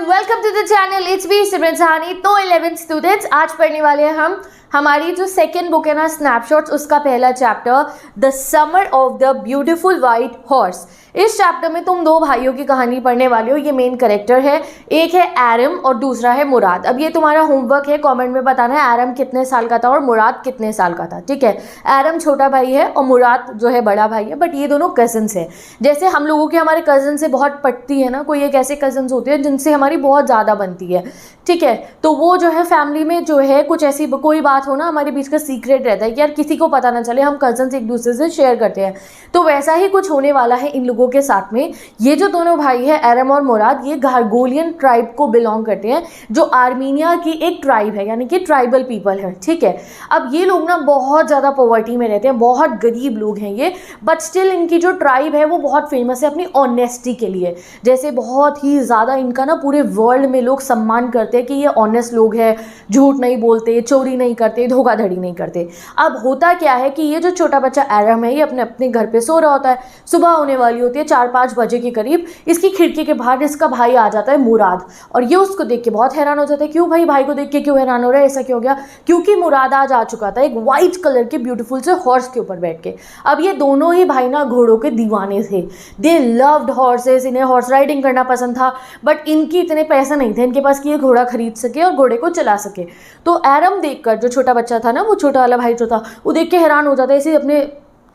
Welcome to the channel. It's me Simran Sahani. तो 11th students, आज पढ़ने वाले हैं हम हमारी जो सेकेंड बुक है ना स्नैपशॉट्स, उसका पहला chapter the summer of the beautiful white horse. इस चैप्टर में तुम दो भाइयों की कहानी पढ़ने वाले हो। ये मेन कैरेक्टर है, एक है एरम और दूसरा है मुराद। अब ये तुम्हारा होमवर्क है, कमेंट में बताना है एरम कितने साल का था और मुराद कितने साल का था। ठीक है, एरम छोटा भाई है और मुराद जो है बड़ा भाई है, बट ये दोनों कजन्स हैं। जैसे हम लोगों के हमारे कजन से बहुत पटती है ना, कोई एक ऐसे कजन्स होते हैं जिनसे हमारी बहुत ज़्यादा बनती है। ठीक है, तो वो जो है फैमिली में जो है कुछ ऐसी कोई बात हो ना, हमारे बीच का सीक्रेट रहता है कि यार किसी को पता ना चले, हम कजन्स एक दूसरे से शेयर करते हैं। तो वैसा ही कुछ होने वाला है इन लोगों के साथ में। ये जो दोनों भाई हैं एरम और मुराद, ये घारगोलियन ट्राइब को बिलोंग करते हैं, जो आर्मीनिया की एक ट्राइब है, यानी कि ट्राइबल पीपल है। ठीक है, अब ये लोग ना बहुत ज़्यादा पॉवर्टी में रहते हैं, बहुत गरीब लोग हैं ये, बट स्टिल इनकी जो ट्राइब है वो बहुत फेमस है अपनी ऑनेस्टी के लिए। जैसे बहुत ही ज़्यादा इनका ना पूरे वर्ल्ड में लोग सम्मान करते हैं कि ये ऑनेस्ट लोग हैं, झूठ नहीं बोलते, चोरी नहीं करते, धोखाधड़ी नहीं करते। अब होता क्या है कि ये जो छोटा बच्चा एरम है, ये अपने घर पे सो रहा होता है। सुबह होने वाली होती है 4-5 बजे के करीब। इसकी खिड़की के बाहर इसका भाई आ जाता है मुराद, और ये उसको देख के बहुत हैरान हो जाता है। क्यों भाई, भाई को देख के क्यों हैरान हो रहा है, ऐसा क्यों हो गया? क्योंकि मुराद आज आ चुका था एक वाइट कलर के ब्यूटीफुल से हॉर्स के ऊपर बैठ के। अब ये दोनों ही भाई ना घोड़ों के दीवाने थे। दे लव्ड हॉर्सेस, इन्हें हॉर्स राइडिंग करना पसंद था, बट इनकी इतने पैसे नहीं थे इनके पास कि ये घोड़ा खरीद सके और घोड़े को चला सके। तो एरम देखकर, जो छोटा बच्चा था ना, वो छोटा वाला भाई जो था, वो देख के हैरान हो जाता है। इसे अपने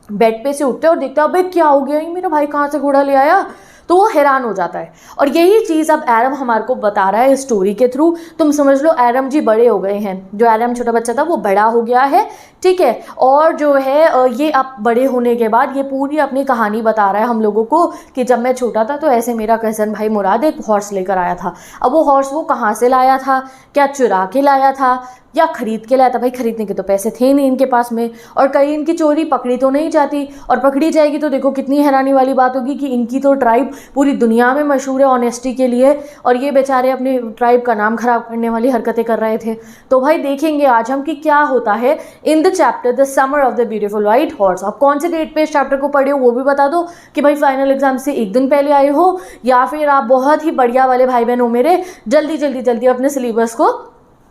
बेड पे से उठता है और देखता है, अबे क्या हो गया, ये मेरा भाई कहाँ से घोड़ा ले आया? तो वो हैरान हो जाता है। और यही चीज़ अब एरम हमारे को बता रहा है इस स्टोरी के थ्रू। तुम समझ लो एरम जी बड़े हो गए हैं, जो एरम छोटा बच्चा था वो बड़ा हो गया है। ठीक है, और जो है ये अब बड़े होने के बाद ये पूरी अपनी कहानी बता रहा है हम लोगों को कि जब मैं छोटा था तो ऐसे मेरा कज़न भाई मुराद एक हॉर्स लेकर आया था। अब वो हॉर्स वो कहाँ से लाया था, क्या चुरा के लाया था या खरीद के लाया था? भाई खरीदने के तो पैसे थे नहीं इनके पास में, और कहीं इनकी चोरी पकड़ी तो नहीं जाती, और पकड़ी जाएगी तो देखो कितनी हैरानी वाली बात होगी कि इनकी तो ट्राइब पूरी दुनिया में मशहूर है ऑनेस्टी के लिए, और ये बेचारे अपनी ट्राइब का नाम खराब करने वाली हरकतें कर रहे थे। तो भाई देखेंगे आज हम कि क्या होता है in the chapter the summer of the beautiful white horse. आप कौन से डेट पे इस चैप्टर को पढ़े हो वो भी बता दो, कि भाई फाइनल एग्जाम से एक दिन पहले आए हो, या फिर आप बहुत ही बढ़िया वाले भाई बहन हो मेरे, जल्दी अपने सिलेबस को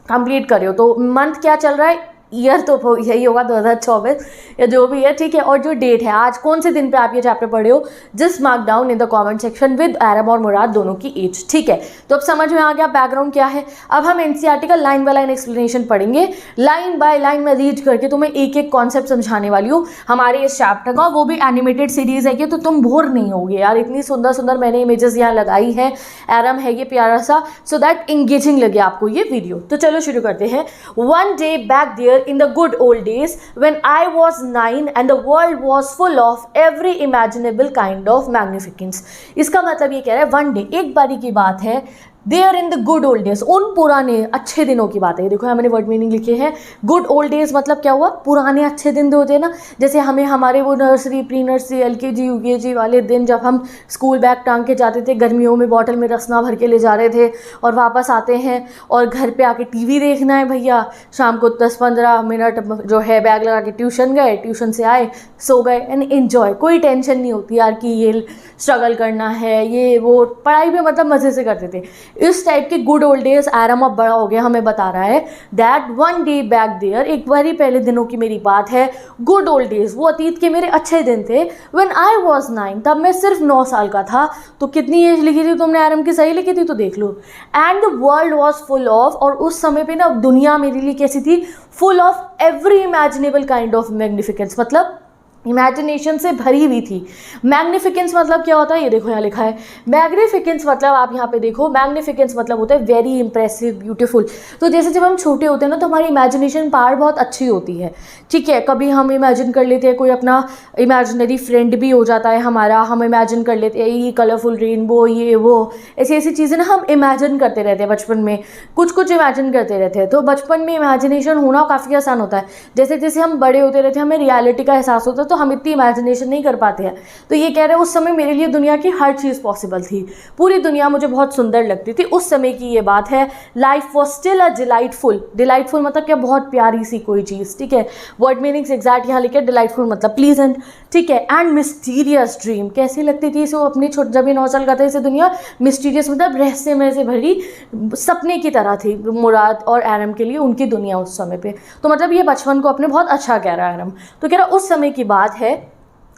कंप्लीट करो। तो मंथ क्या चल रहा है, ईयर तो यही होगा 2024 या जो भी है। ठीक है, और जो डेट है आज कौन से दिन पे आप ये चैप्टर पढ़े हो, just mark down in the comment section with Eram और मुराद दोनों की एज। ठीक है, तो अब समझ में आ गया बैकग्राउंड क्या है। अब हम एनसीईआरटी का लाइन बाय लाइन एक्सप्लेनेशन पढ़ेंगे। लाइन बाय लाइन में रीड करके तुम्हें एक एक कॉन्सेप्ट समझाने वाली हूँ हमारे इस चैप्टर का। वो भी एनिमेटेड सीरीज है कि तो तुम बोर नहीं होगे यार, इतनी सुंदर सुंदर मैंने इमेजेस यहाँ लगाई हैं। एरम है ये प्यारा सा, सो दैट इंगेजिंग लगे आपको ये वीडियो। तो चलो शुरू करते हैं। One day back there in the good old days when I was 9 and the world was full of every imaginable kind of magnificence। इसका मतलब ये कह रहा है वन डे, एक बारी की बात है, there in the good old days, उन पुराने अच्छे दिनों की बात है। देखो मैंने वर्ड मीनिंग लिखे हैं। गुड ओल्ड डेज मतलब क्या हुआ, पुराने अच्छे दिन होते हैं ना, जैसे हमें हमारे वो nursery, pre nursery, LKG UKG वाले दिन जब हम स्कूल बैग टांग के जाते थे, गर्मियों में बॉटल में रसना भर के ले जा रहे थे, और वापस आते हैं और घर पे आके टीवी देखना है भैया। शाम को 10-15 मिनट जो है बैग लगा के ट्यूशन गए, ट्यूशन से आए, सो गए एंड एन्जॉय। कोई टेंशन नहीं होती यार कि ये स्ट्रगल करना है, ये वो, पढ़ाई भी मतलब मज़े से करते थे। इस टाइप के गुड ओल्ड डेज एरम अब बड़ा हो गया हमें बता रहा है that one day back there, एक बारी पहले दिनों की मेरी बात है। गुड ओल्ड डेज वो अतीत के मेरे अच्छे दिन थे। व्हेन आई वाज 9, तब मैं सिर्फ 9 साल का था। तो कितनी एज लिखी थी तुमने एरम की, सही लिखी थी तो देख लो। And the world was full of, और उस समय पे ना दुनिया मेरे लिए कैसी थी, full of every imaginable kind of magnificence, मतलब इमेजिनेशन से भरी हुई थी। मैग्निफिकेंस मतलब क्या होता है, ये देखो यहाँ लिखा है। मैग्निफिकेंस मतलब आप यहाँ पे देखो, मैग्निफिकेंस मतलब होता है वेरी इंप्रेसिव, ब्यूटीफुल। तो जैसे जब हम छोटे होते हैं ना, तो हमारी इमेजिनेशन पावर बहुत अच्छी होती है। ठीक है, कभी हम इमेजिन कर लेते हैं कोई अपना इमेजिनरी फ्रेंड भी हो जाता है हमारा, हम इमेजिन कर लेते हैं ये कलरफुल रेनबो, ये वो, ऐसी ऐसी चीज़ें ना हम इमेजिन करते रहते हैं बचपन में, कुछ इमेजिन करते रहते हैं। तो बचपन में इमेजिनेशन होना काफ़ी आसान होता है। जैसे जैसे हम बड़े होते रहते हैं हमें रियलिटी का एहसास होता है, तो हम इतनी इमेजिनेशन नहीं कर पाते हैं। तो ये कह रहे हैं उस समय मेरे लिए दुनिया की हर चीज़ पॉसिबल थी, पूरी दुनिया मुझे बहुत सुंदर लगती थी, उस समय की ये बात है। Life was still a delightful, delightful मतलब क्या, बहुत प्यारी सी कोई चीज़, ठीक है। वर्ड मीनिंग्स एग्जैक्ट यहाँ लिखे, डिलाइटफुल मतलब प्लीजेंट, ठीक है। एंड मिस्टीरियस ड्रीम, कैसी लगती थी इसे वो अपनी जब ये 9 साल का था, इसे दुनिया मिस्टीरियस मतलब रहस्यमय से भरी सपने की तरह थी मुराद और एरम के लिए, उनकी दुनिया उस समय पे। तो मतलब ये बचपन को अपने बहुत अच्छा कह रहा है एरम। तो कह रहा उस समय की बात है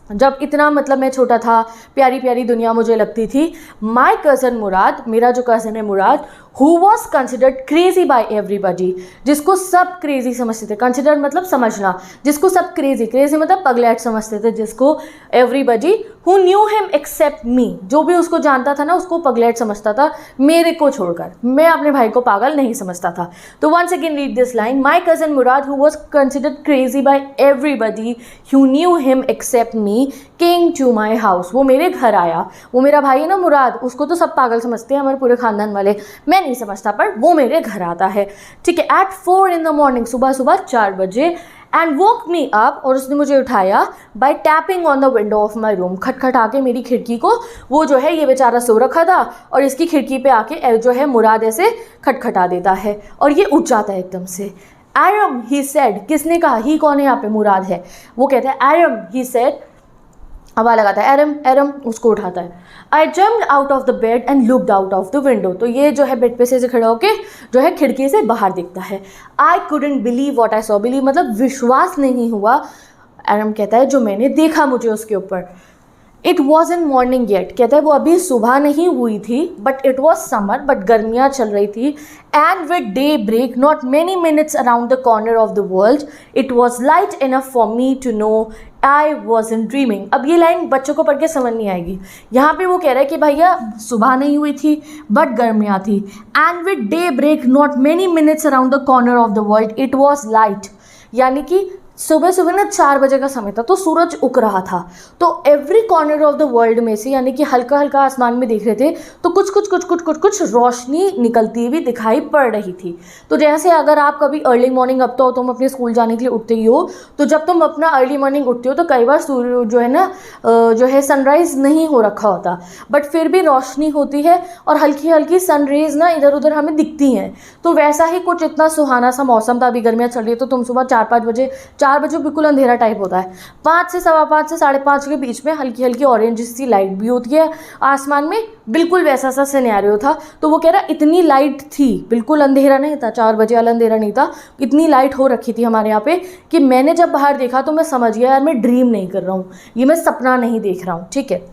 जब इतना मतलब मैं छोटा था, प्यारी प्यारी दुनिया मुझे लगती थी। माई कज़न मुराद, मेरा जो कज़न है Murad, who was considered crazy by everybody, जिसको सब क्रेजी समझते थे, कंसिडर मतलब समझना, जिसको सब क्रेजी, क्रेजी मतलब पगलैट समझते थे, जिसको everybody who knew him except me, जो भी उसको जानता था ना उसको पगलैट समझता था, मेरे को छोड़कर। मैं अपने भाई को पागल नहीं समझता था। तो once again read this line, my cousin Murad who was considered crazy by everybody who knew him except me came to my house, वो मेरे घर आया। वो मेरा भाई है ना मुराद, उसको तो सब पागल समझते हैं हमारे पूरे खानदान वाले, मैं नहीं समझता, पर वो मेरे घर आता है, ठीक है। एट 4 in the morning, सुबह सुबह 4 बजे। एंड वोक मी अप, और उसने मुझे उठाया, by tapping on the window of my room, खटखटा के मेरी खिड़की को। वो जो है ये बेचारा सो रखा था और इसकी खिड़की पे आके जो है मुराद ऐसे खटखटा देता है और ये उठ जाता है एकदम से। एरम ही सेड, किसने कहा, ही कौन है यहाँ पे, मुराद है। वो कहता है एरम ही सेड, हवा लगाता है एरम, एरम उसको उठाता है। आई jumped out of the bed and looked out of the window, तो ये जो है बेड पे से खड़ा होके जो है खिड़की से बाहर दिखता है। I couldn't believe what I saw, believe मतलब विश्वास नहीं हुआ, एरम कहता है जो मैंने देखा मुझे उसके ऊपर। It was in morning yet, कहता है वो अभी सुबह नहीं हुई थी, but it was summer, but गर्मियाँ चल रही थी। And with daybreak not many minutes around the corner of the world, it was light enough for me to know I was in dreaming. अब ये लाइन बच्चों को पढ़ के समझ नहीं आएगी। यहाँ पे वो कह रहा है कि भैया सुबह नहीं हुई थी बट गर्मियाँ थी। And with daybreak not many minutes around the corner of the world, it was light, यानी कि सुबह सुबह ना 4 बजे का समय था तो सूरज उग रहा था। तो every corner of the world में से, यानी कि हल्का हल्का आसमान में देख रहे थे तो कुछ रोशनी निकलती हुई दिखाई पड़ रही थी। तो जैसे अगर आप कभी अर्ली मॉर्निंग, अब तो तुम अपने स्कूल जाने के लिए उठते ही हो, तो जब तुम अपना अर्ली मॉर्निंग उठते हो तो कई बार सूर्य जो है ना जो है सनराइज़ नहीं हो रखा होता, बट फिर भी रोशनी होती है और हल्की हल्की सनरेज ना इधर उधर हमें दिखती हैं। तो वैसा ही कुछ इतना सुहाना सा मौसम था, अभी गर्मियाँ चल रही है तो तुम सुबह 4-5 बजे, 4 बजे बिल्कुल अंधेरा टाइप होता है, 5 से 5:15 से 5:30 के बीच में हल्की हल्की ऑरेंज सी लाइट भी होती है आसमान में, बिल्कुल वैसा सा सिनेरियो था। तो वो कह रहा इतनी लाइट थी, बिल्कुल अंधेरा नहीं था, 4 बजे वाला अंधेरा नहीं था, इतनी लाइट हो रखी थी हमारे यहाँ पे कि मैंने जब बाहर देखा तो मैं समझ गया यार मैं ड्रीम नहीं कर रहा हूँ, ये मैं सपना नहीं देख रहा हूँ, ठीक है।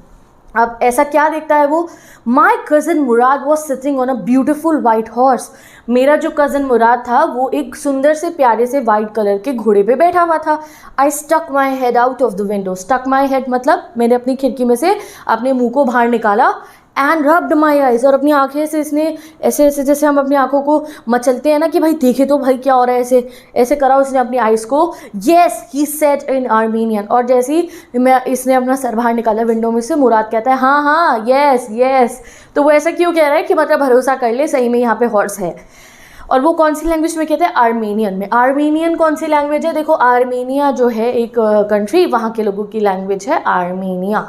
अब ऐसा क्या देखता है वो, माई cousin Murad was sitting on a beautiful white horse, मेरा जो कज़न मुराद था वो एक सुंदर से प्यारे से वाइट कलर के घोड़े पे बैठा हुआ था। I stuck my head out of the window, stuck my head मतलब मैंने अपनी खिड़की में से अपने मुंह को बाहर निकाला। एंड रब्ड माई आइज, और अपनी आँखें से इसने ऐसे ऐसे जैसे हम अपनी आँखों को मचलते हैं ना कि भाई देखे तो भाई क्या हो रहा है, ऐसे ऐसे करा उसने अपनी आइज़ को। Yes he said in Armenian, और जैसे ही मैं इसने अपना सर बाहर निकाला विंडो में से, मुराद कहता है हाँ हाँ येस येस। तो वो ऐसा क्यों कह रहा है कि मतलब भरोसा कर ले सही में यहाँ पे हॉर्स है। और वो कौन सी लैंग्वेज में कहते हैं, आर्मीनियन में। आर्मीनियन कौन सी लैंग्वेज है, देखो आर्मीनिया जो है एक कंट्री, वहाँ के लोगों की लैंग्वेज है आर्मीनिया,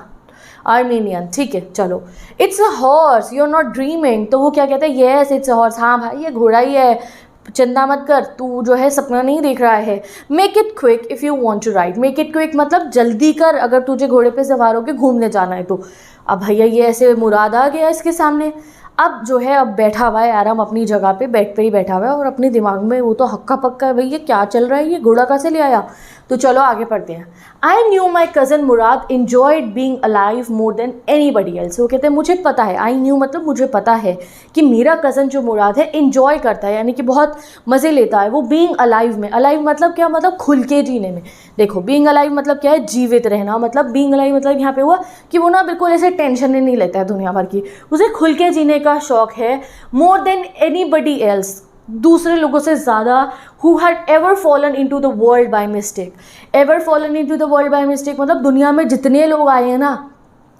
आर्मीनियन, ठीक है। चलो, it's a horse you are not dreaming, तो वो क्या कहता है, येस इट्स अ हॉर्स, हाँ भाई ये घोड़ा ही है, चिंता मत कर, तू जो है सपना नहीं देख रहा है। Make it quick if you want to ride, make it quick मतलब जल्दी कर अगर तुझे घोड़े पे सवार होकर घूमने जाना है तो। अब भैया ये ऐसे मुराद आ गया इसके सामने, अब जो है अब बैठा हुआ है आराम अपनी जगह पे, बेड पे ही बैठा हुआ है और अपने दिमाग में वो तो हक्का पक्का है भाई ये क्या चल रहा है, ये घोड़ा कहाँ से ले आया। तो चलो आगे पढ़ते हैं। I knew my cousin Murad enjoyed being alive more than anybody else, वो कहते हैं मुझे पता है, आई न्यू मतलब मुझे पता है कि मेरा कज़न जो मुराद है इन्जॉय करता है, यानी कि बहुत मज़े लेता है वो बींग अलाइव में। अलाइव मतलब क्या, मतलब खुल के जीने में। देखो बींग अलाइव मतलब क्या है, जीवित रहना, मतलब बींग अलाइव मतलब यहाँ पे हुआ कि वो ना बिल्कुल ऐसे टेंशन नहीं लेता है दुनिया भर की, उसे खुल के जीने का शौक है। More than anybody else, दूसरे लोगों से ज़्यादा। Who had ever fallen into the world by mistake, ever fallen into the world by mistake मतलब दुनिया में जितने लोग आए हैं ना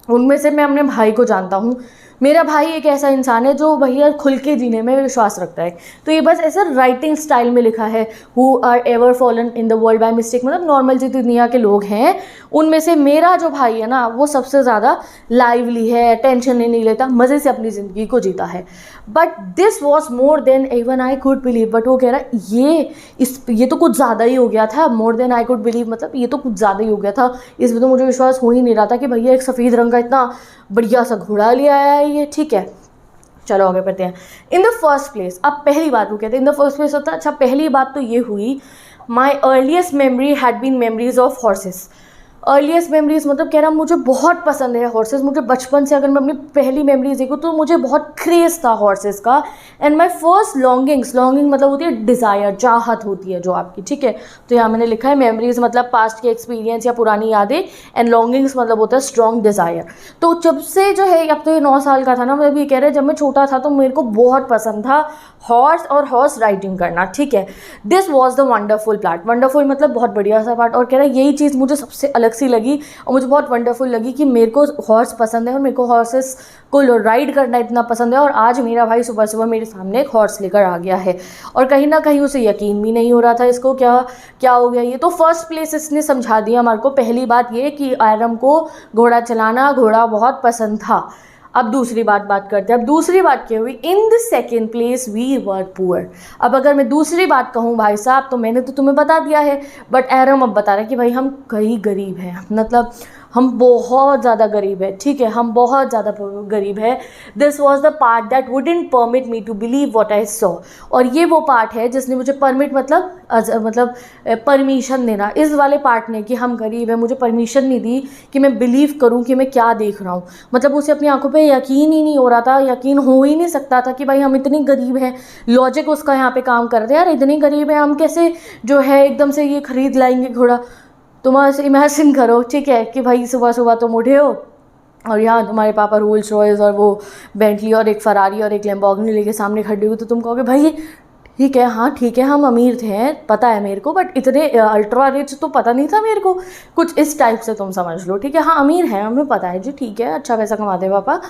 उनमें से मैं अपने भाई को जानता हूँ मेरा भाई एक ऐसा इंसान है जो भैया खुल के जीने में विश्वास रखता है। तो ये बस ऐसा राइटिंग स्टाइल में लिखा है, who are ever fallen in the world by mistake, मतलब नॉर्मल जो दुनिया के लोग हैं उनमें से मेरा जो भाई है ना वो सबसे ज़्यादा लाइवली है, टेंशन नहीं लेता, मज़े से अपनी ज़िंदगी को जीता है। But this was more than even I could believe. But वो कह रहा है ये तो कुछ ज़्यादा ही हो गया था, more than I could believe, मतलब ये तो कुछ ज़्यादा ही हो गया था। इसमें तो मुझे विश्वास हो ही नहीं रहा था कि भैया एक सफ़ेद रंग का इतना बढ़िया सा घोड़ा ले आया है ये। ठीक है, चलो आगे बढ़ते हैं। इन द फर्स्ट प्लेस, अब पहली बात वो कहते हैं इन द फर्स्ट प्लेस होता है। अच्छा, पहली बात तो ये हुई, my earliest memory had been memories of horses. Earliest memories मतलब कह रहा मुझे बहुत पसंद है हॉर्सेस। मुझे बचपन से, अगर मैं अपनी पहली मेमरीज देखूँ तो मुझे बहुत क्रेज़ था हॉर्सेस का। एंड माई फर्स्ट लॉन्गिंग मतलब होती है डिज़ायर, चाहत होती है जो आपकी। ठीक है, तो यहाँ मैंने लिखा है मेमरीज मतलब पास्ट के एक्सपीरियंस या पुरानी यादें, एंड लॉन्गिंग्स मतलब होता है स्ट्रॉन्ग डिज़ायर। तो जब से जो है, अब तो ये 9 साल का था ना, मतलब ये कह रहे हैं जब मैं छोटा था तो मेरे को बहुत पसंद था हॉर्स और हॉर्स राइडिंग करना। ठीक है, this was the wonderful part. Wonderful मतलब बहुत बढ़िया सा पार्ट। और कह रहा है यही चीज़ मुझे सबसे अलग सी लगी और मुझे बहुत वंडरफुल लगी कि मेरे को हॉर्स पसंद है और मेरे को हॉर्सेस को राइड करना इतना पसंद है। और आज मेरा भाई सुबह सुबह मेरे सामने एक हॉर्स लेकर आ गया है और कहीं ना कहीं उसे यकीन भी नहीं हो रहा था इसको क्या हो गया ये। तो फर्स्ट प्लेस इसने समझा दिया हमारे को। पहली बात ये कि आयरम को घोड़ा चलाना, घोड़ा बहुत पसंद था। अब दूसरी बात करते हैं। अब दूसरी बात क्या हुई, in the second place we were poor. अब अगर मैं दूसरी बात कहूँ भाई साहब तो मैंने तो तुम्हें बता दिया है, बट एरम अब बता रहा है कि भाई हम कहीं गरीब हैं, मतलब हम बहुत ज़्यादा गरीब है। ठीक है, हम बहुत ज़्यादा गरीब है। This was the part that wouldn't permit me to believe what I saw. और ये वो पार्ट है जिसने मुझे परमिट मतलब परमिशन देना, इस वाले पार्ट ने कि हम गरीब हैं, मुझे परमिशन नहीं दी कि मैं बिलीव करूं कि मैं क्या देख रहा हूं। मतलब उसे अपनी आंखों पे यकीन ही नहीं हो रहा था, यकीन हो ही नहीं सकता था कि भाई हम इतनी गरीब हैं। लॉजिक उसका यहाँ पे काम कर रहे हैं, यार इतनी गरीब है हम कैसे जो है एकदम से ये खरीद लाएंगे घोड़ा। तुम ऐसे इमेजिन करो, ठीक है, कि भाई सुबह सुबह तुम उठे हो और यहाँ तुम्हारे पापा रोल्स रॉयस और वो बेंटली और एक फरारी और एक लैम्बोर्गिनी लेके सामने खड़े हुए, तो तुम कहोगे भाई ठीक है, हाँ ठीक है, हम अमीर थे पता है मेरे को, बट इतने अल्ट्रा रिच तो पता नहीं था मेरे को। कुछ इस टाइप से तुम समझ लो। ठीक है, हाँ अमीर है हमें पता है जी, ठीक है, अच्छा पैसा कमाते हैं पापा,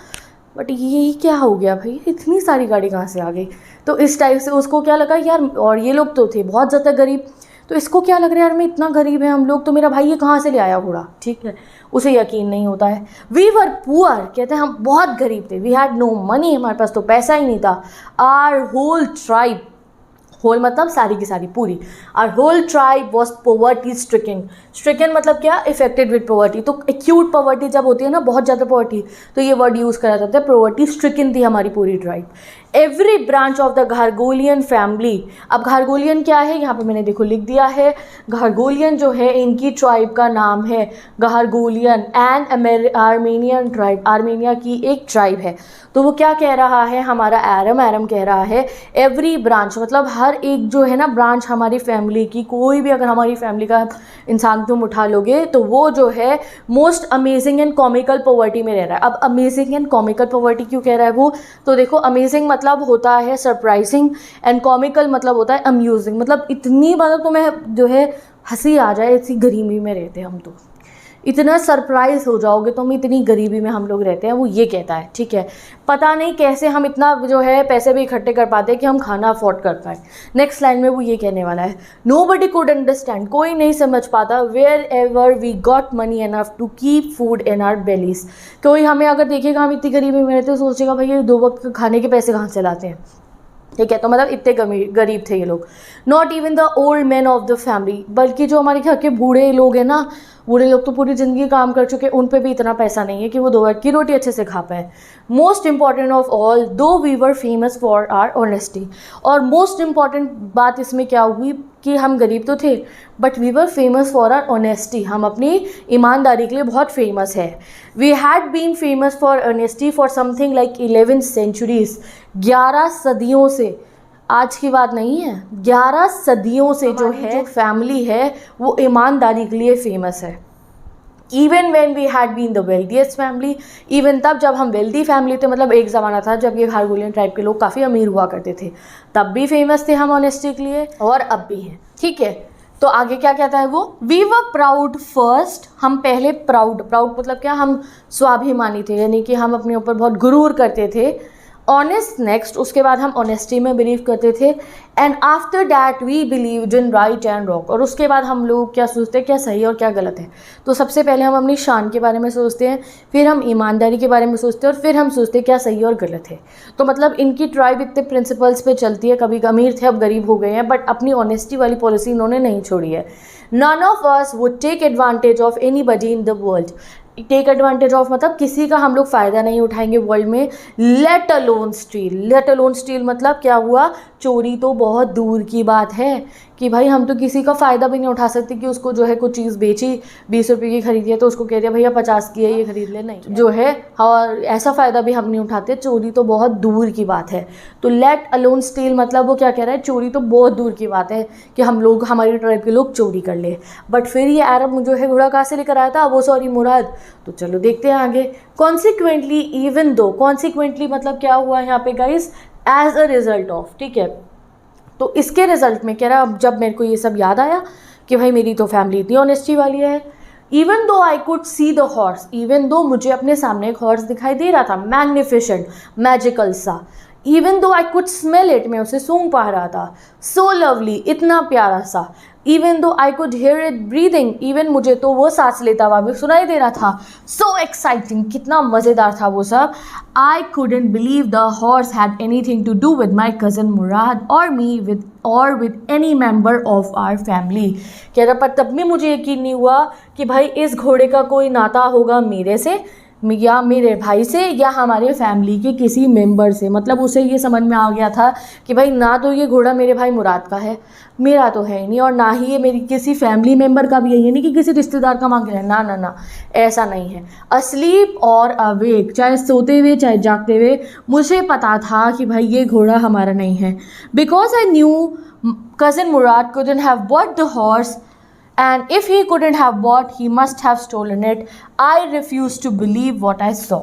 बट ये क्या हो गया भाई, इतनी सारी गाड़ी कहाँ से आ गई। तो इस टाइप से उसको क्या लगा यार, और ये लोग तो थे बहुत ज़्यादा गरीब, तो इसको क्या लग रहा है यार मैं इतना गरीब है हम लोग, तो मेरा भाई ये कहाँ से ले आया घोड़ा। ठीक है, उसे यकीन नहीं होता है। वी वर पुअर, कहते हैं हम बहुत गरीब थे। वी हैड नो मनी, हमारे पास तो पैसा ही नहीं था। आर होल ट्राइब, होल मतलब सारी की सारी पूरी, our whole tribe was poverty stricken. Stricken मतलब क्या, इफेक्टेड विद पॉवर्टी। तो एक्यूट पॉवर्टी जब होती है ना, बहुत ज़्यादा पॉवर्टी, तो ये वर्ड यूज़ करा जाता है। पॉवर्टी स्ट्रिकन थी हमारी पूरी ट्राइब। Every branch of the Garoghlanian family. अब घारगोलियन क्या है, यहाँ पे मैंने देखो लिख दिया है, घारगोलियन जो है इनकी ट्राइब का नाम है घारगोलियन, एंड आर्मेनियन ट्राइब, आर्मेनिया की एक ट्राइब है। तो वो क्या कह रहा है, हमारा एरम कह रहा है एवरी ब्रांच मतलब हर एक जो है ना ब्रांच हमारी फैमिली की, कोई भी अगर हमारी फैमिली का इंसान तुम उठा लोगे तो वो जो है most amazing and comical poverty में रह रहा है। अब अमेजिंग एंड कॉमिकल पॉवर्टी क्यों कह रहा है वो, तो देखो अमेजिंग मतलब होता है सरप्राइजिंग, एंड कॉमिकल मतलब होता है अम्यूजिंग। मतलब इतनी मतलब तुम्हें जो है हंसी आ जाए, इतनी गरीबी में रहते हैं हम, तो इतना सरप्राइज हो जाओगे तुम, इतनी गरीबी में हम लोग रहते हैं, वो ये कहता है। ठीक है, पता नहीं कैसे हम इतना जो है पैसे भी इकट्ठे कर पाते हैं कि हम खाना अफोर्ड कर पाए। नेक्स्ट लाइन में वो ये कहने वाला है, नो बडी कुड अंडरस्टैंड, कोई नहीं समझ पाता, wherever we got money enough to keep food in our bellies. कोई हमें अगर देखेगा हम इतनी गरीबी में रहते हैं, सोचेगा भाई ये 2 वक्त खाने के पैसे कहाँ से लाते हैं। ठीक है, तो मतलब इतने गरीब थे ये लोग। Not even the old man of the family, बल्कि जो हमारे घर के बूढ़े लोग हैं ना, बूढ़े लोग तो पूरी ज़िंदगी काम कर चुके, उन पे भी इतना पैसा नहीं है कि वो 2 वक्त की रोटी अच्छे से खा पाए। Most important of all, though we were famous for our honesty. और मोस्ट इंपॉर्टेंट बात इसमें क्या हुई कि हम गरीब तो थे, but we were famous for our honesty, हम अपनी ईमानदारी के लिए बहुत फेमस है। We had been famous for honesty for something like 11 centuries, 11 सदियों से, आज की बात नहीं है, 11 सदियों से जो है जो फैमिली है वो ईमानदारी के लिए फेमस है। Even when we had been the wealthiest family, even तब जब हम वेल्दी फैमिली थे, मतलब एक ज़माना था जब ये घारगोलियन ट्राइब के लोग काफ़ी अमीर हुआ करते थे, तब भी फेमस थे हम ऑनेस्टी के लिए, और अब भी हैं। ठीक है, तो आगे क्या कहता है वो, वी वर प्राउड फर्स्ट, हम पहले प्राउड मतलब क्या, हम स्वाभिमानी थे, यानी कि हम अपने ऊपर बहुत गुरूर करते थे। ऑनेस्ट नेक्स्ट, उसके बाद हम ऑनेस्टी में बिलीव करते थे। And after that we believed in right and wrong, और उसके बाद हम लोग क्या सोचते हैं, क्या सही और क्या गलत है। तो सबसे पहले हम अपनी शान के बारे में सोचते हैं, फिर हम ईमानदारी के बारे में सोचते हैं, और फिर हम सोचते हैं क्या सही और गलत है। तो मतलब इनकी ट्राइब इतने प्रिंसिपल्स पे चलती है, कभी अमीर थे अब गरीब हो गए हैं, बट अपनी ऑनेस्टी वाली पॉलिसी इन्होंने नहीं छोड़ी है। None of us would take advantage of anybody in the world, take advantage of मतलब किसी का हम लोग फ़ायदा नहीं उठाएंगे वर्ल्ड में। Let alone steel, let alone steel मतलब क्या हुआ, चोरी तो बहुत दूर की बात है कि भाई हम तो किसी का फ़ायदा भी नहीं उठा सकते कि उसको जो है कुछ चीज़ बेची 20 रुपये की खरीदी है तो उसको कह दिया भैया 50 की है ये खरीद ले, नहीं जो है, और ऐसा फ़ायदा भी हम नहीं उठाते, चोरी तो बहुत दूर की बात है। तो लेट अलोन स्टील मतलब वो क्या कह रहा है, चोरी तो बहुत दूर की बात है कि हम लोग, हमारी ट्राइब के लोग चोरी कर ले। बट फिर ये अरब जो है घोड़ा कहाँ से लेकर आया था, वो सॉरी मुराद। तो चलो देखते हैं आगे। कॉन्सिक्वेंटली इवन दो, कॉन्सिक्वेंटली मतलब क्या हुआ यहाँ पे guys, as a result of, ठीक है। तो इसके रिजल्ट में कह रहा, अब जब मेरे को ये सब याद आया कि भाई मेरी तो फैमिली इतनी ऑनेस्टी वाली है। Even though I could see the horse, even though मुझे अपने सामने एक हॉर्स दिखाई दे रहा था, मैग्निफिसेंट, मैजिकल सा। Even though I could smell it, मैं उसे सूंघ पा रहा था। सो लवली, इतना प्यारा सा। Even though I could here it breathing, even मुझे तो वो सांस लेता हुआ भी सुनाई दे रहा था। सो एक्साइटिंग, कितना मज़ेदार था वो सब। आई couldn't believe the horse had anything to do with my cousin Murad or me with any member of our family। कह रहा पर तब भी मुझे यकीन नहीं हुआ कि भाई इस घोड़े का कोई नाता होगा मेरे से या मेरे भाई से या हमारे फैमिली के किसी मेंबर से। मतलब उसे ये समझ में आ गया था कि भाई ना तो ये घोड़ा मेरे भाई मुराद का है, मेरा तो है ही नहीं, और ना ही ये मेरी किसी फैमिली मेंबर का भी है, ये नहीं कि किसी रिश्तेदार का मांग रहा है, ना ना ना, ऐसा नहीं है। अस्लीप और अवेक, चाहे सोते हुए चाहे जागते हुए, मुझे पता था कि भाई ये घोड़ा हमारा नहीं है। Because I knew cousin Murad couldn't have bought the horse, and if he couldn't have bought, he must have stolen it. I refused to believe what I saw।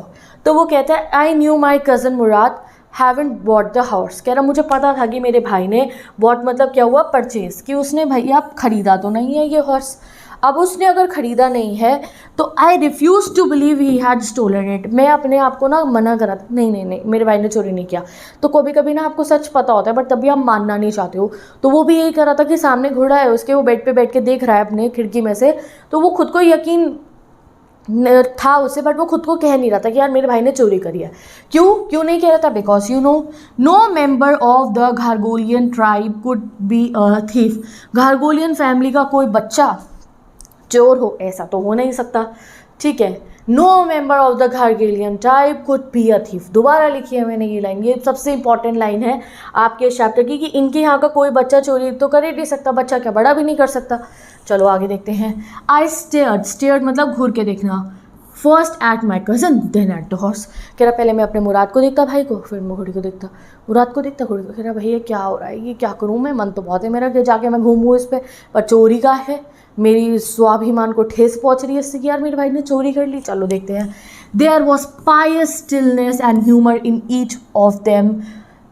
तो वो कहता है I knew my cousin Murad haven't bought the horse। कह रहा मुझे पता था कि मेरे भाई ने bought मतलब क्या हुआ, परचेज, कि उसने भैया खरीदा तो नहीं है ये हॉर्स। अब उसने अगर ख़रीदा नहीं है तो I refuse to believe he had stolen it, मैं अपने आप को ना मना करा था, नहीं नहीं नहीं मेरे भाई ने चोरी नहीं किया। तो कभी कभी ना आपको सच पता होता है बट तभी आप मानना नहीं चाहते हो। तो वो भी यही कर रहा था कि सामने घोड़ा है उसके, वो बेड पे बैठ के देख रहा है अपने खिड़की में से, तो वो खुद को यकीन था उसे, बट वो खुद को कह नहीं रहा था कि यार मेरे भाई ने चोरी करी है। क्यों नहीं कह रहा था, because you no member of the Garoghlanian tribe could be a thief. Garoghlanian family का कोई बच्चा चोर हो ऐसा तो हो नहीं सकता, ठीक है। No member of the Garoghlanian tribe could be a thief. दोबारा लिखी है मैंने ये लाइन, ये सबसे इंपॉर्टेंट लाइन है आपके चैप्टर की, कि इनके यहाँ का कोई बच्चा चोरी तो कर ही नहीं सकता, बच्चा क्या बड़ा भी नहीं कर सकता। चलो आगे देखते हैं। आई स्टेयर्ड मतलब घूर के देखना, first at my cousin then at the horse. कह रहा पहले मैं अपने मुराद को देखता भाई को, फिर मैं घोड़ी को देखता, मुराद को देखता घोड़ी को। कह रहा भैया क्या हो रहा है, ये क्या करूँ मैं, मन तो बहुत है मेरा कि जाके मैं घूमूँ इस पर चोरी का है, मेरी स्वाभिमान को ठेस पहुँच रही है इससे कि यार मेरे भाई ने चोरी कर ली। चलो देखते हैं। There was pious stillness and humour in each of them.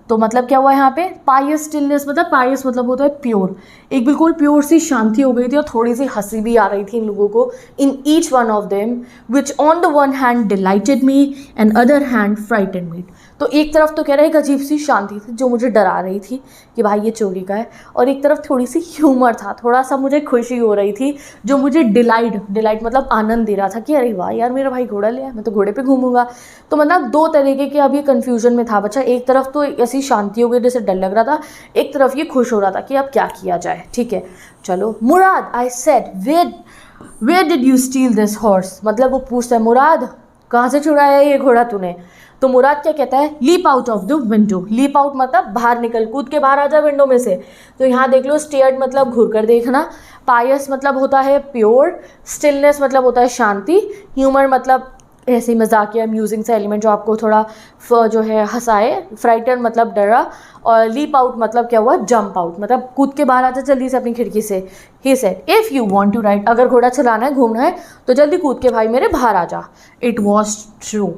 तो मतलब क्या हुआ यहाँ पे, पायस स्टिलनेस मतलब, पायस मतलब होता है प्योर, एक बिल्कुल प्योर सी शांति हो गई थी और थोड़ी सी हंसी भी आ रही थी इन लोगों को। In each one of them which on the one hand delighted me and other hand frightened me. तो एक तरफ तो कह रहा है एक अजीब सी शांति थी जो मुझे डरा रही थी कि भाई ये चोरी का है, और एक तरफ थोड़ी सी ह्यूमर था, थोड़ा सा मुझे खुशी हो रही थी जो मुझे डिलाइट मतलब आनंद दे रहा था कि अरे वाह यार मेरा भाई घोड़ा लिया, मैं तो घोड़े पे घूमूंगा। तो मतलब दो तरीके के अभी कन्फ्यूजन में था बच्चा, एक तरफ तो ऐसी शांति हो गई जैसे डर लग रहा था, एक तरफ ये खुश हो रहा था कि अब क्या किया जाए, ठीक है। चलो Murad, I said where did you steal this horse. मतलब वो पूछता है मुराद कहाँ से चुराया ये घोड़ा तूने। तो मुराद क्या कहता है, leap out of the window. Leap out मतलब बाहर निकल, कूद के बाहर आ जा विंडो में से। तो यहाँ देख लो, स्टेयर्ड मतलब घूर कर देखना, पायस मतलब होता है प्योर, स्टिलनेस मतलब होता है शांति, ह्यूमर मतलब ऐसे ही मजाकिया अम्यूजिंग सा एलिमेंट जो आपको थोड़ा जो है हंसाए, फ्राइटन मतलब डरा, और लीप आउट मतलब क्या हुआ, जंप आउट मतलब कूद के बाहर आ जा जल्दी से अपनी खिड़की से। He said if you want to ride, अगर घोड़ा चलाना है घूमना है तो जल्दी कूद के भाई मेरे बाहर आ जा। इट वॉज ट्रू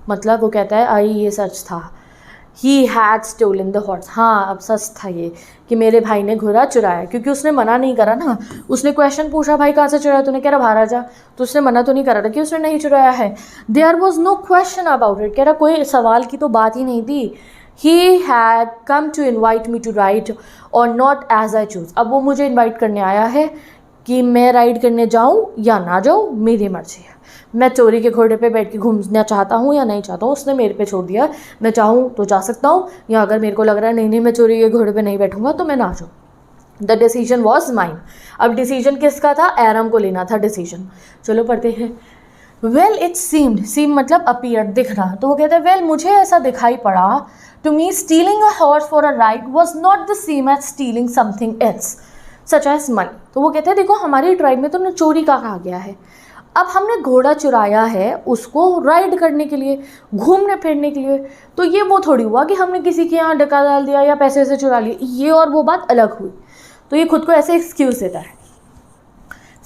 मतलब वो कहता है आई ये सच था। He had stolen the horse. हाँ, अब सच था ये कि मेरे भाई ने घोड़ा चुराया, क्योंकि उसने मना नहीं करा ना। उसने क्वेश्चन पूछा, भाई कहाँ से चुराया तूने? कह रहा बाहर आ जा। तो उसने मना तो नहीं करा था कि उसने नहीं चुराया है। There was no question about it. कह रहा कोई सवाल की तो बात ही नहीं थी। He had come to invite me to ride और नॉट एज आई चूज़। अब वो मुझे इन्वाइट करने आया है कि मैं राइड करने जाऊँ या ना जाऊँ, मेरी मर्जी है। मैं चोरी के घोड़े पे बैठ के घूमना चाहता हूँ या नहीं चाहता हूँ, उसने मेरे पे छोड़ दिया। मैं चाहूँ तो जा सकता हूँ, या अगर मेरे को लग रहा है नहीं मैं चोरी के घोड़े पे नहीं बैठूंगा तो मैं ना जाऊँ। The decision was mine. अब डिसीजन किसका था? एरम को लेना था डिसीजन। चलो पढ़ते हैं। वेल इट सीम्ड, सीम मतलब अपीयर, दिखना। तो वो कहते हैं वेल मुझे ऐसा दिखाई पड़ा, to me stealing a horse for a ride was not the same as stealing something else such as money. तो वो कहते हैं देखो हमारी ट्राइब में तो चोरी का कहा गया है। अब हमने घोड़ा चुराया है उसको राइड करने के लिए, घूमने फिरने के लिए, तो ये वो थोड़ी हुआ कि हमने किसी के यहाँ डका डाल दिया या पैसे से चुरा लिए। ये और वो बात अलग हुई। तो ये खुद को ऐसे एक्सक्यूज़ देता है।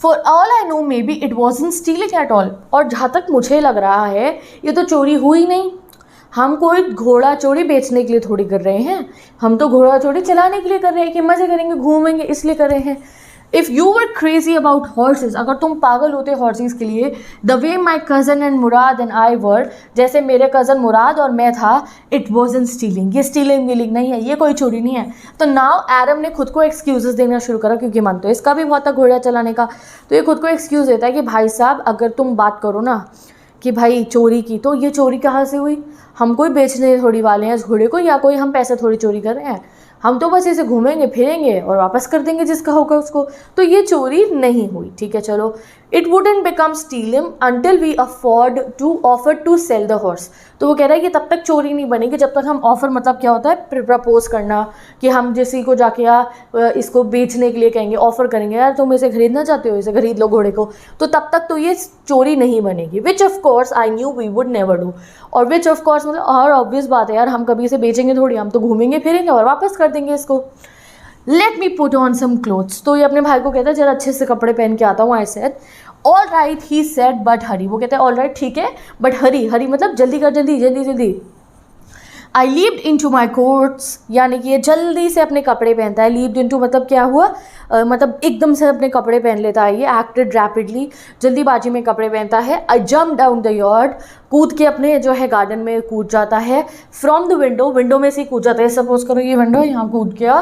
For all I know may be it wasn't stealing at all. और जहाँ तक मुझे लग रहा है ये तो चोरी हुई नहीं। हम कोई घोड़ा चोरी बेचने के लिए थोड़ी कर रहे हैं, हम तो घोड़ा चोरी चलाने के लिए कर रहे हैं कि मज़े करेंगे, घूमेंगे, इसलिए कर रहे हैं। If you were crazy about horses, अगर तुम पागल होते हॉर्सेज के लिए, the way my cousin and Murad and I were, जैसे मेरे कज़न मुराद और मैं था, इट वॉजन स्टीलिंग, ये स्टीलिंग वीलिंग नहीं है, ये कोई चोरी नहीं है। तो नाउ एरम ने खुद को एक्सक्यूज़ देना शुरू करा, क्योंकि मन तो इसका भी बहुत था घोड़ा चलाने का। तो ये खुद को एक्सक्यूज़ देता है कि भाई साहब अगर तुम बात करो ना कि भाई चोरी की, तो ये चोरी कहाँ से हुई? हम कोई बेचने थोड़ी वाले हैं इस घोड़े को, या कोई हम पैसे थोड़ी चोरी कर रहे हैं। हम तो बस इसे घूमेंगे फिरेंगे और वापस कर देंगे जिसका होगा उसको। तो ये चोरी नहीं हुई। ठीक है चलो। It wouldn't become stealing until we afford to offer to sell the horse. तो वो कह रहा है कि तब तक चोरी नहीं बनेगी जब तक हम ऑफर, मतलब क्या होता है प्रपोज करना, कि हम किसी को जाके इसको बेचने के लिए कहेंगे, ऑफर करेंगे यार तुम इसे खरीदना चाहते हो, इसे खरीद लो घोड़े को, तो तब तक तो ये चोरी नहीं बनेगी। Which of course I knew we would never do. और विच ऑफ कोर्स मतलब और ऑब्वियस बात है यार, हम कभी इसे बेचेंगे थोड़ी, हम तो घूमेंगे फिरेंगे और वापस कर देंगे इसको। Let me put on some clothes. तो ये अपने भाई को कहता है जरा अच्छे से कपड़े पहन के आता हूँ। I said all right he said but hurry. वो कहता है ऑल राइट ठीक है बट हरी, हरी मतलब जल्दी कर, जल्दी जल्दी जल्दी। I leaped into my coats, यानी कि ये जल्दी से अपने कपड़े पहनता है। लीव्ड इन टू मतलब क्या हुआ, मतलब एकदम से अपने कपड़े पहन लेता है। ये एक्टेड रैपिडली, जल्दीबाजी में कपड़े पहनता है। I jump down the yard, कूद के अपने जो है गार्डन में कूद जाता है। फ्रॉम द विंडो, विंडो में से कूद जाता है। सपोज करो ये विंडो, यहाँ कूद गया।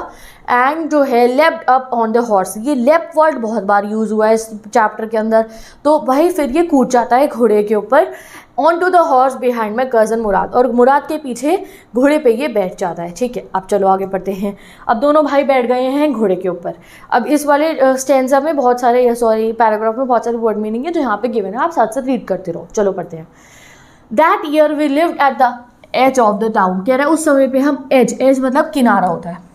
एंड जो है left up on the horse, ये लेफ्ट वर्ड बहुत बार यूज़ हुआ है इस चैप्टर के अंदर। तो भाई फिर ये कूद जाता है घोड़े के ऊपर। On to the horse behind my cousin Murad, और मुराद के पीछे घोड़े पे ये बैठ जाता है। ठीक है अब चलो आगे बढ़ते हैं। अब दोनों भाई बैठ गए हैं घोड़े के ऊपर। अब इस वाले स्टेंजा में बहुत सारे, सॉरी पैराग्राफ में बहुत सारे वर्ड मीनिंग है जो यहाँ पे गिवन है, आप साथ साथ रीड करते रहो। चलो पढ़ते हैं। That year we lived at the edge of the town. कह रहा है उस समय पे हम, एज मतलब किनारा होता है,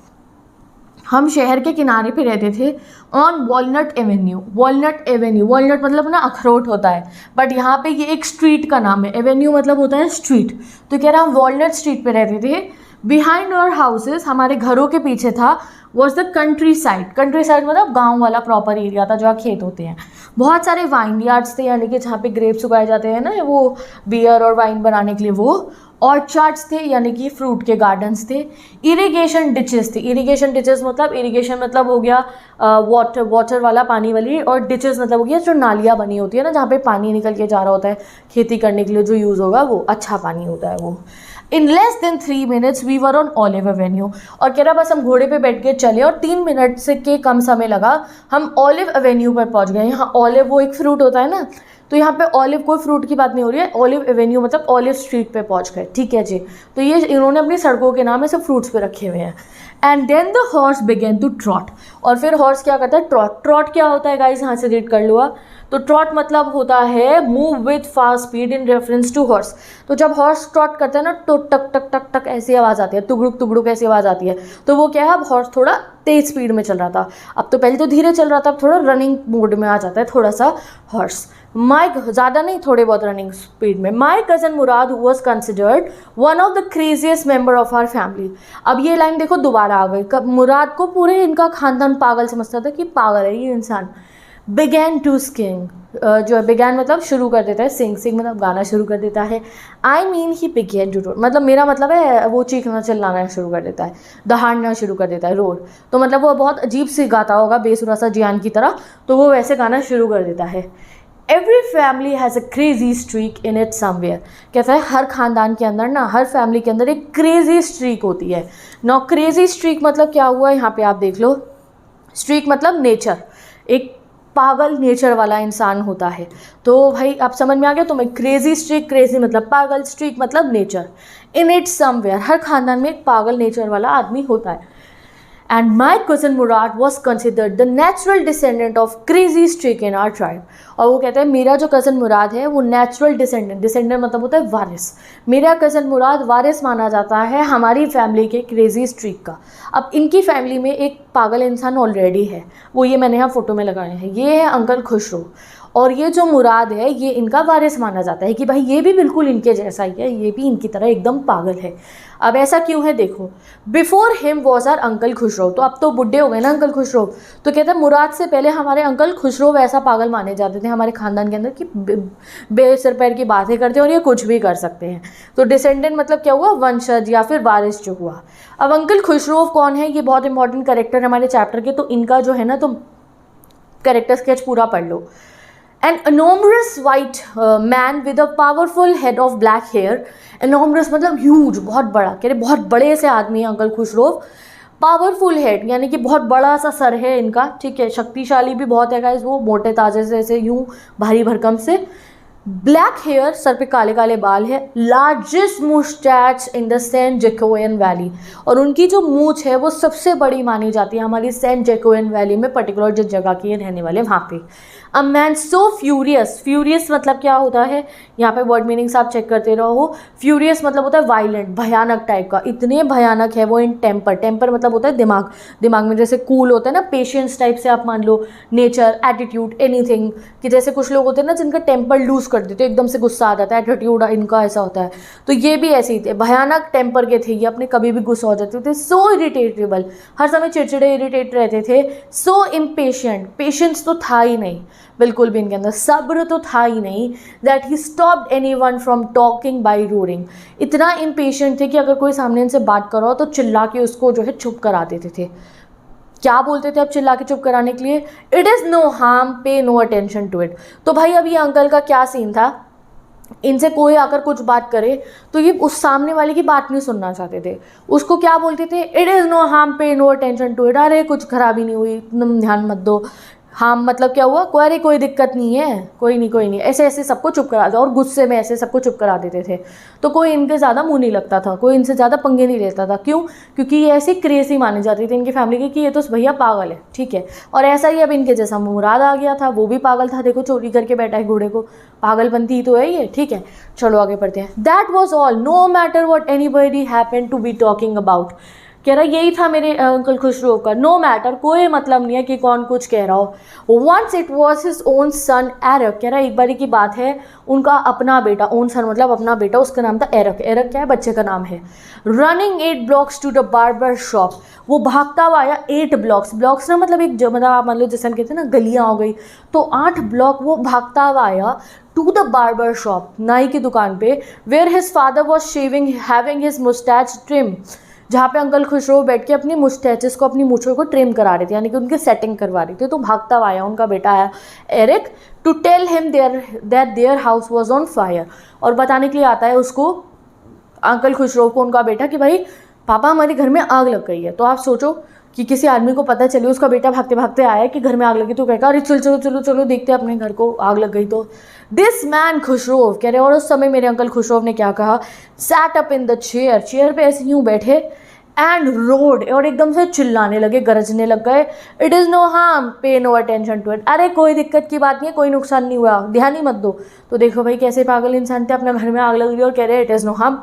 हम शहर के किनारे पे रहते थे। On walnut Avenue, walnut Avenue, walnut मतलब ना अखरोट होता है, बट यहाँ पे ये एक स्ट्रीट का नाम है। एवेन्यू मतलब होता है स्ट्रीट। तो कह रहा हम वॉलनट स्ट्रीट पे रहते थे। बिहाइंड आवर हाउसेज, हमारे घरों के पीछे था, was the country side. Country side मतलब गांव वाला प्रॉपर एरिया था जहाँ खेत होते हैं। बहुत सारे वाइन यार्ड्स थे, यानी कि जहाँ पे ग्रेप्स उगाए जाते हैं ना, वो बियर और वाइन बनाने के लिए वो। ऑर्चार्ड्स थे, यानी कि फ्रूट के गार्डन्स थे। इरिगेशन डिचेस थे। इरिगेशन डिचेस मतलब, इरिगेशन मतलब हो गया वाटर वाला, पानी वाली, और डिचेस मतलब हो गया जो नालियाँ बनी होती है ना, जहाँ पे पानी निकल के जा रहा होता है खेती करने के लिए जो यूज़ होगा, वो अच्छा पानी होता है वो। In less than 3 minutes we were on Olive Avenue. और कह रहा बस हम घोड़े पे बैठ के चले और 3 मिनट से के कम समय लगा, हम ऑलिव एवेन्यू पर पहुंच गए। यहाँ ऑलिव वो एक फ्रूट होता है ना, तो यहाँ पे ऑलिव कोई फ्रूट की बात नहीं हो रही है, ऑलिव एवेन्यू मतलब ऑलिव स्ट्रीट पे पहुँच गए। ठीक है जी। तो ये इन्होंने अपनी सड़कों के नाम ऐसे फ्रूट्स पे रखे हुए हैं। And then the horse began to trot. और फिर हॉर्स क्या करता है, ट्रॉट। ट्रॉट क्या होता है गाइस, यहाँ से रीड कर लो। तो ट्रॉट मतलब होता है move with fast speed in reference to horse. तो जब हॉर्स ट्रॉट करता है ना, तो टक टक टक टक ऐसी आवाज़ आती है, तुगड़ुक तुगड़ुक ऐसी आवाज़ आती है। तो वो क्या है, अब हॉर्स थोड़ा तेज़ स्पीड में चल रहा था। अब तो पहले तो धीरे चल रहा था, अब थोड़ा रनिंग मोड में आ जाता है थोड़ा सा हॉर्स। ज़्यादा नहीं, थोड़े बहुत रनिंग स्पीड में। My cousin Murad who was considered one of the craziest member of our family. अब ये लाइन देखो दोबारा आ गई। मुराद को पूरे इनका खानदान पागल समझता था कि पागल है ये इंसान। बिगैन टू सिंग, जो है बिगैन मतलब शुरू कर देता है, सिंग सिंग मतलब गाना शुरू कर देता है। I mean he began to roar, मतलब मेरा मतलब है वो चीखना चिल्लाना शुरू कर देता है, दहाड़ना शुरू कर देता है, रोर। तो मतलब वो बहुत अजीब सी गाता होगा बेसुरा सा जियान की तरह, तो वो वैसे गाना शुरू कर देता है। Every family has a crazy streak in it somewhere, कहता है हर खानदान के अंदर ना, हर फैमिली के अंदर एक क्रेजी स्ट्रीक होती है। नो क्रेजी स्ट्रीक मतलब क्या हुआ, यहाँ पे आप देख लो, स्ट्रीक मतलब नेचर, एक पागल नेचर वाला इंसान होता है। तो भाई आप समझ में आ गया तुम्हें, क्रेजी स्ट्रीक, क्रेजी मतलब पागल, स्ट्रीक मतलब नेचर। इन इट समवेयर, हर खानदान में एक पागल नेचर वाला आदमी होता है। And my cousin Murad was considered the natural descendant of crazy streak in our tribe. और वो कहता है मेरा जो कज़न मुराद है वो नेचुरल डिसेंडेंट, डिसेंडेंट मतलब होता है वारिस, मेरा कज़न मुराद वारिस माना जाता है हमारी फैमिली के क्रेजी स्ट्रीक का। अब इनकी फैमिली में एक पागल इंसान ऑलरेडी है, वो ये मैंने यहाँ फोटो में लगाए हैं, ये है अंकल खुशरो, और ये जो मुराद है ये इनका वारिस माना जाता है कि भाई ये भी बिल्कुल इनके जैसा ही है, ये भी इनकी तरह एकदम पागल है। अब ऐसा क्यों है देखो, before him was our uncle Khosrove, तो अब तो बुढ़े हो गए ना अंकल खुशरो, तो कहते हैं मुराद से पहले हमारे अंकल खुशरो वैसा पागल माने जाते थे हमारे खानदान के अंदर कि बेसर पैर की बातें करते हैं और ये कुछ भी कर सकते हैं। तो डिसेंडेंट मतलब क्या हुआ, वंशज या फिर वारिस जो हुआ। अब अंकल खुशरो कौन है, ये बहुत इंपॉर्टेंट कैरेक्टर है हमारे चैप्टर के, तो इनका जो है ना तुम कैरेक्टर स्केच पूरा पढ़ लो। An enormous white man with a powerful head of black hair, enormous मतलब huge, बहुत बड़ा, कह रहे बहुत बड़े से आदमी है अंकल खुशरो। पावरफुल हेड यानी कि बहुत बड़ा सा सर है इनका, ठीक है, शक्तिशाली भी बहुत है गाइस, वो मोटे ताजे से ऐसे यूं भारी भरकम से। ब्लैक हेयर, सर पे काले काले बाल है। Largest moustache in the San Joaquin Valley, और उनकी जो मूछ है वो सबसे बड़ी मानी जाती है हमारी सेंट जैकोबियन वैली में, पर्टिकुलर जिस जगह की रहने वाले वहाँ पे। A man so furious, furious मतलब क्या होता है, यहाँ पे वर्ड मीनिंग्स आप चेक करते रहो। फ्यूरियस मतलब होता है वायलेंट, भयानक टाइप का, इतने भयानक है वो इन टेम्पर, टेम्पर मतलब होता है दिमाग, दिमाग में जैसे कूल होता है ना, पेशेंस टाइप से आप मान लो, नेचर, एटीट्यूड, एनीथिंग, कि जैसे कुछ लोग होते हैं ना जिनका टेम्पर लूज कर देते, एकदम से गुस्सा आ जाता है, एटीट्यूड इनका ऐसा होता है, तो ये भी ऐसे ही थे, भयानक टेम्पर के थे ये, अपने कभी भी गुस्सा हो जाते थे। सो इरिटेटेबल, हर समय चिड़चिड़े इरिटेट रहते थे। सो इम्पेशेंट, पेशेंस तो था ही नहीं बिल्कुल भी इनके अंदर, सब्र तो था ही नहीं। That he stopped anyone from talking by roaring, इतना इम्पेशेंट थे कि अगर कोई सामने इनसे बात करो तो चिल्ला के उसको जो है चुप करा देते थे। क्या बोलते थे अब चिल्ला के चुप कराने के लिए, it is no harm, pay no attention to it. तो भाई अब ये अंकल का क्या सीन था, इनसे कोई आकर कुछ बात करे तो ये उस सामने वाले की बात नहीं सुनना चाहते थे, उसको क्या बोलते थे, it is no harm, pay no attention to it, अरे कुछ खराबी नहीं हुई, तुम ध्यान मत दो। हाँ मतलब क्या हुआ, अरे कोई दिक्कत नहीं है, कोई नहीं, ऐसे ऐसे सबको चुप करा दो, और गुस्से में ऐसे सबको चुप करा देते थे। तो कोई इनके ज़्यादा मुंह नहीं लगता था, कोई इनसे ज़्यादा पंगे नहीं लेता था। क्यों, क्योंकि ये ऐसी क्रेजी मानी जाती थी इनकी फैमिली की कि ये तो भैया पागल है, ठीक है। और ऐसा ही अब इनके जैसा मुराद आ गया था, वो भी पागल था, देखो चोरी करके बैठा है घोड़े को, पागलपंती तो है ये, ठीक है। चलो आगे पढ़ते हैं। That was all, no matter what anybody happened to be talking about, कह रहा यही था मेरे अंकल खुशरो का, नो मैटर, कोई मतलब नहीं है कि कौन कुछ कह रहा हो। Once it was his own son Erak, कह रहा एक बारी की बात है, उनका अपना बेटा, ओन सन मतलब अपना बेटा, उसका नाम था एरक, एरक क्या है, बच्चे का नाम है। Running 8 blocks to the barber shop, वो भागता हुआ आया 8 blocks, ब्लॉक्स ना मतलब एक मतलब आप मान लो जैसे हम कहते हैं ना गलियाँ हो गई, तो 8 ब्लॉक वो भागता हुआ आया टू द बार्बर शॉप, नाई की दुकान पे, where his father was shaving having his moustache trim, जहाँ पे अंकल खुशरो बैठ के अपनी मुस्टैचेस को, अपनी मूछों को ट्रिम करा रहे थे, यानी कि उनकी सेटिंग करवा रही थी। तो भागता हुआ आया उनका बेटा आया Eric, to tell him that their house was on fire, और बताने के लिए आता है उसको, अंकल खुशरो को, उनका बेटा, कि भाई पापा हमारे घर में आग लग गई है। तो आप सोचो कि किसी आदमी को पता चले, उसका बेटा भागते भागते आया कि घर में आग लगी, तो कहेगा अरे चलो चलो चलो चलो देखते हैं अपने घर को, आग लग गई तो। दिस मैन खुशरो कह रहे, और उस समय मेरे अंकल खुशरो ने क्या कहा, sat up in the chair, chair पे ऐसे यूँ बैठे, एंड रोड, और एकदम से चिल्लाने लगे, गरजने लग गए, it is no harm, pay no attention to it, अरे कोई दिक्कत की बात नहीं है, कोई नुकसान नहीं हुआ, ध्यान ही मत दो। तो देखो भाई कैसे पागल इंसान थे, अपने घर में आग लग रही और कह रहे it is no harm,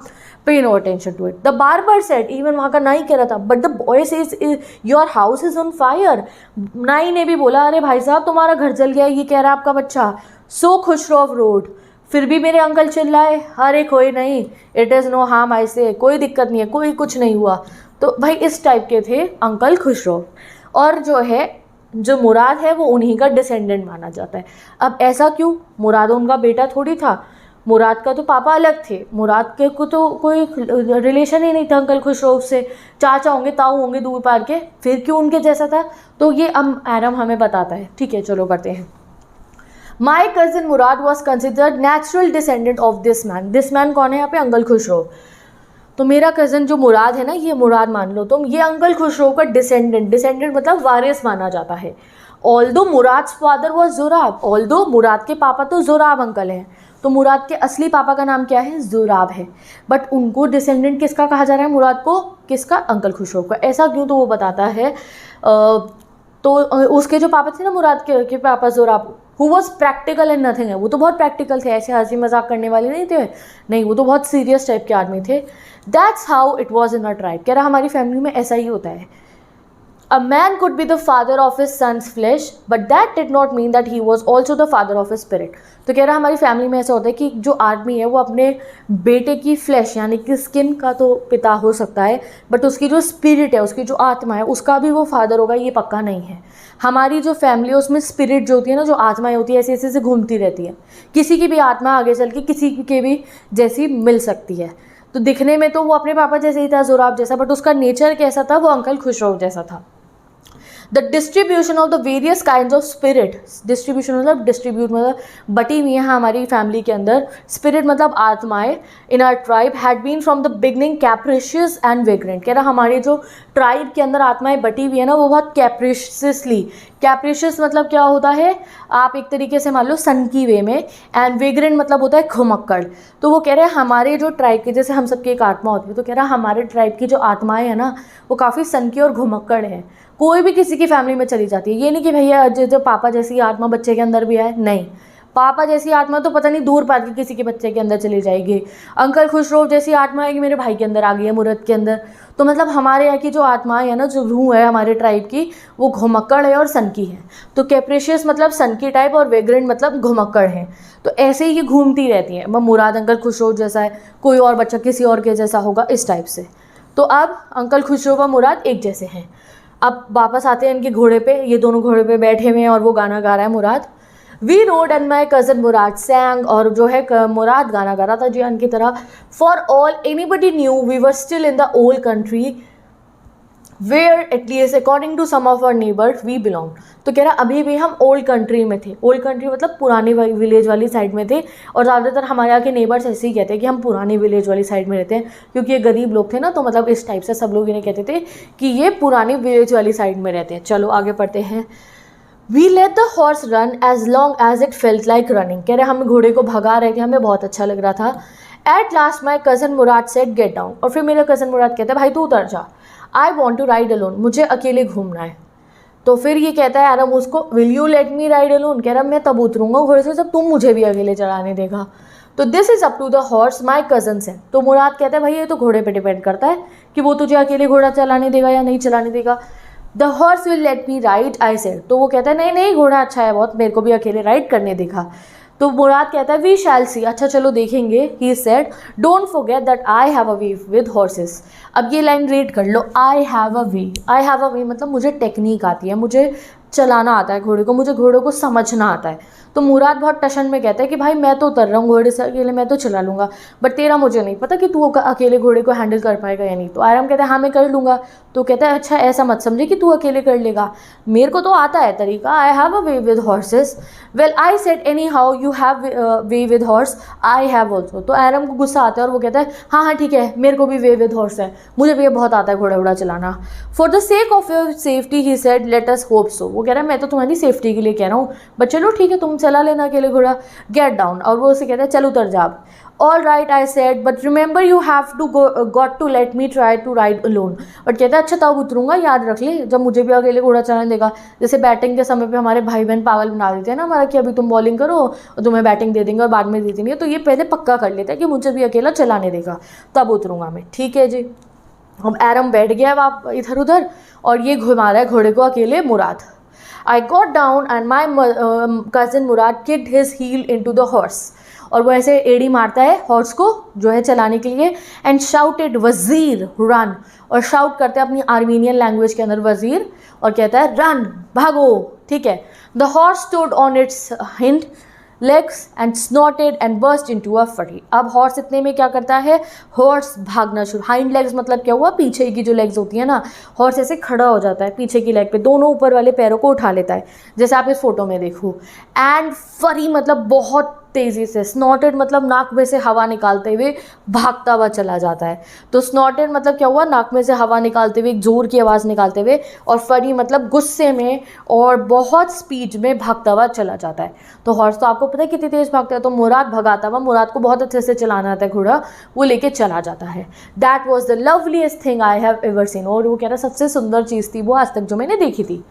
pay no attention to it. The barber said, even वहाँ का नाई कह रहा था, but the boy says your house is on fire, नाई ने भी बोला अरे भाई साहब तुम्हारा घर जल गया, ये कह रहा है आपका बच्चा। सो खुशरो रोड, फिर भी मेरे अंकल चिल्लाए, अरे कोई नहीं, इट इज़ नो हार्म, ऐसे कोई दिक्कत नहीं है, कोई कुछ नहीं हुआ। तो भाई इस टाइप के थे अंकल खुशरो। और जो है जो मुराद है वो उन्हीं का डिसेंडेंट माना जाता है। अब ऐसा क्यों? मुराद उनका बेटा थोड़ी था, मुराद का तो पापा अलग थे, मुराद के को तो कोई रिलेशन ही नहीं था अंकल खुसरो से, चाचा होंगे ताऊ होंगे दूर पार के, फिर क्यों उनके जैसा था? तो ये एरम हमें बताता है। ठीक है, चलो पढ़ते हैं। माई cousin Murad was considered natural descendant of this man. This man कौन है यहाँ पे? अंकल खुसरो। तो मेरा कज़न जो मुराद है ना, ये मुराद मान लो तुम, ये अंकल खुसरो का डिसेंडेंट मतलब वारिस माना जाता है। Although Murad's father was ज़ुराब, although मुराद के पापा तो ज़ुराब अंकल हैं, तो मुराद के असली पापा का नाम क्या है? ज़ुराब है, बट उनको डिसेंडेंट किसका कहा जा रहा है? मुराद को किसका? अंकल खुसरो का। ऐसा क्यों? तो वो बताता है तो उसके जो पापा थे ना मुराद के papa Zorab, who was practical and nothing है, वो तो बहुत प्रैक्टिकल थे, ऐसे हंसी मजाक करने वाले नहीं थे, नहीं, वो तो बहुत सीरियस टाइप के आदमी थे। That's how it was in a tribe. कह रहा हमारी फैमिली में ऐसा ही होता है। A man could be the father of his son's flesh, but that did not mean that he was also the father of his spirit. तो कह रहा हमारी फैमिली में ऐसा होता है कि जो आदमी है वो अपने बेटे की फ्लैश यानी कि स्किन का तो पिता हो सकता है, बट उसकी जो स्पिरिट है, उसकी जो आत्मा है, उसका भी वो फादर होगा, ये पक्का नहीं है। हमारी जो फैमिली है उसमें स्पिरिट जो होती है ना, जो आत्माएं होती है, ऐसे ऐसे से घूमती रहती है। किसी की भी आत्मा आगे चल के किसी के भी जैसी मिल सकती है। तो दिखने में तो वो अपने पापा जैसे ही था, ज़ुराब जैसा, बट उसका नेचर कैसा था? वो अंकल खुसरो जैसा था। The distribution of the various kind of spirit, distribution मतलब डिस्ट्रीब्यूट मतलब बटी हुई है हमारी फैमिली के अंदर, स्पिरिट मतलब आत्माएं, in our tribe had been from the beginning capricious and vagrant. कह रहा हमारी जो ट्राइब के अंदर आत्माएं बटी हुई है ना, वो बहुत कैप्रिशियसली, कैप्रिशियस मतलब क्या होता है? आप एक तरीके से मान लो सन की वे में, एंड वेग्रेंट मतलब होता है घुमक्कड़। तो वो कह रहे हैं हमारे जो ट्राइब के, जैसे हम सबकी एक आत्मा होती है, तो कह रहा हमारे ट्राइब की जो आत्माएं हैं ना, वो काफ़ी सन की और घुमक्कड़ हैं। कोई भी किसी की फैमिली में चली जाती है, ये नहीं कि भैया जो पापा जैसी आत्मा बच्चे के अंदर भी है, नहीं, पापा जैसी आत्मा तो पता नहीं दूर पार की किसी के बच्चे के अंदर चली जाएगी। अंकल खुसरो जैसी आत्मा है कि मेरे भाई के अंदर आ गई है, मुराद के अंदर। तो मतलब हमारे यहाँ की जो आत्मा है ना, जो रूह है हमारे ट्राइब की, वो घुमक्कड़ है और सनकी है। तो कैप्रिशियस मतलब सनकी टाइप और वेग्रेंट मतलब घुमक्कड़ है। तो ऐसे ही ये घूमती रहती है। मुराद अंकल खुसरो जैसा है, कोई और बच्चा किसी और के जैसा होगा, इस टाइप से। तो अब अंकल खुसरो व मुराद एक जैसे हैं। अब वापस आते हैं इनके घोड़े पे, ये दोनों घोड़े पे बैठे हुए हैं और वो गाना गा रहा है Murad. We rode and my cousin Murad sang, और जो है मुराद गाना गा रहा था जियान की तरह। For all anybody knew we were still in the old country where at least according to some of our neighbours we belong. तो कह रहा अभी भी हम ओल्ड कंट्री में थे। ओल्ड कंट्री मतलब पुरानी विलेज वाली साइड में थे, और ज़्यादातर हमारे यहाँ के नेबर्स ऐसे ही कहते हैं कि हम पुरानी विलेज वाली साइड में रहते हैं, क्योंकि ये गरीब लोग थे ना, तो मतलब इस टाइप से सब लोग इन्हें कहते थे कि ये पुरानी विलेज वाली साइड में रहते हैं। चलो आगे पढ़ते हैं। We let the horse run as long as it felt like running. कह रहे हम घोड़े को भगा रहे थे, हमें बहुत अच्छा लग रहा था। At last my cousin Murad said get down, और फिर मेरा कज़न मुराद कहता है भाई तू उतर जा। I want to ride alone, मुझे अकेले घूमना है। तो फिर ये कहता है आराम उसको, will you let me ride alone. कह रहा मैं तब उतरूंगा घोड़े से जब तुम मुझे भी अकेले चलाने देगा। तो this is up to the horse my cousin से। तो मुराद कहता है भाई ये तो घोड़े पे डिपेंड करता है कि वो तुझे अकेले घोड़ा चलाने देगा या नहीं चलाने देगा। The horse will let me ride I said. तो वो कहता है नहीं नहीं घोड़ा अच्छा है बहुत, मेरे को भी अकेले राइड करने देगा। तो मुराद कहता है वी शैल सी, अच्छा चलो देखेंगे। He said don't forget that I have a way with horses. अब ये लाइन रीड कर लो, आई have a way. I have a वे मतलब मुझे टेक्निक आती है, मुझे चलाना आता है घोड़े को, मुझे घोड़े को समझना आता है। तो मुराद बहुत टशन में कहता है कि भाई मैं तो उतर रहा हूँ घोड़े से अकेले, मैं तो चला लूँगा, बट तेरा मुझे नहीं पता कि तू अकेले घोड़े को हैंडल कर पाएगा या नहीं। तो आराम कहता है हाँ मैं कर लूँगा। तो कहता है अच्छा ऐसा मत समझे कि तू अकेले कर लेगा, मेरे को तो आता है तरीका। आई have a way with horses. Well I said any how you have way with horse, I have also. तो आराम को गुस्सा आता है और वो कहता है हाँ हाँ ठीक है मेरे को भी वे विद हॉर्स है, मुझे भी ये बहुत आता है घोड़ा वोड़ा चलाना। For the sake of your safety he said let us hope so. वो कह रहा है मैं तो तुम्हारी सेफ्टी के लिए कह रहा हूँ, बट चलो ठीक है तुम चला लेना अकेले घोड़ा। गेट डाउन, और वो उसे कहता है चल उतर जा। All right I said but remember you have to got to let me try to ride alone. बट कहता है अच्छा तब उतरूंगा, याद रख ले जब मुझे भी अकेले घोड़ा चलाने देगा। जैसे बैटिंग के समय पे हमारे भाई बहन पागल बना देते हैं ना हमारा कि अभी तुम बॉलिंग करो और तुम्हें बैटिंग दे देंगे और बाद में दे देंगे, तो ये पहले पक्का कर लेता है कि मुझे भी अकेला चलाने देगा तब उतरूंगा मैं। ठीक है जी। अब एरम बैठ गया अब इधर उधर और ये घुमा रहा है घोड़े को अकेले मुराद। I got down and my cousin Murad kicked his heel into the horse. और वो ऐसे एड़ी मारता है हॉर्स को जो है चलाने के लिए, एंड शाउटेड वज़ीर रन, और शाउट करते हैं अपनी आर्मीनियन लैंग्वेज के अंदर वज़ीर, और कहता है रन भागो, ठीक है। The horse stood on it's hind legs and snorted and burst into a fury। अब हॉर्स इतने में क्या करता है, हॉर्स भागना शुरू, हाइंड लेग्स मतलब क्या हुआ, पीछे की जो लेग्स होती है ना, हॉर्स ऐसे खड़ा हो जाता है पीछे की लेग पे, दोनों ऊपर वाले पैरों को उठा लेता है जैसे आप इस फोटो में देखो, एंड फरी मतलब बहुत तेज़ी से, स्नॉटेड मतलब नाक में से हवा निकालते हुए भागता हुआ चला जाता है। तो स्नॉटेड मतलब क्या हुआ, नाक में से हवा निकालते हुए, जोर की आवाज़ निकालते हुए, और फरी मतलब गुस्से में और बहुत स्पीड में भागता हुआ चला जाता है। तो हॉर्स तो आपको पता है कितनी तेज़ भागता है, तो मुराद भगाता हुआ, मुराद को बहुत अच्छे से चलाना आता है घोड़ा, वो लेके चला जाता है। That was the loveliest thing I have ever seen, और वो कह रहा सबसे सुंदर चीज़ थी वो आज तक जो मैंने देखी थी।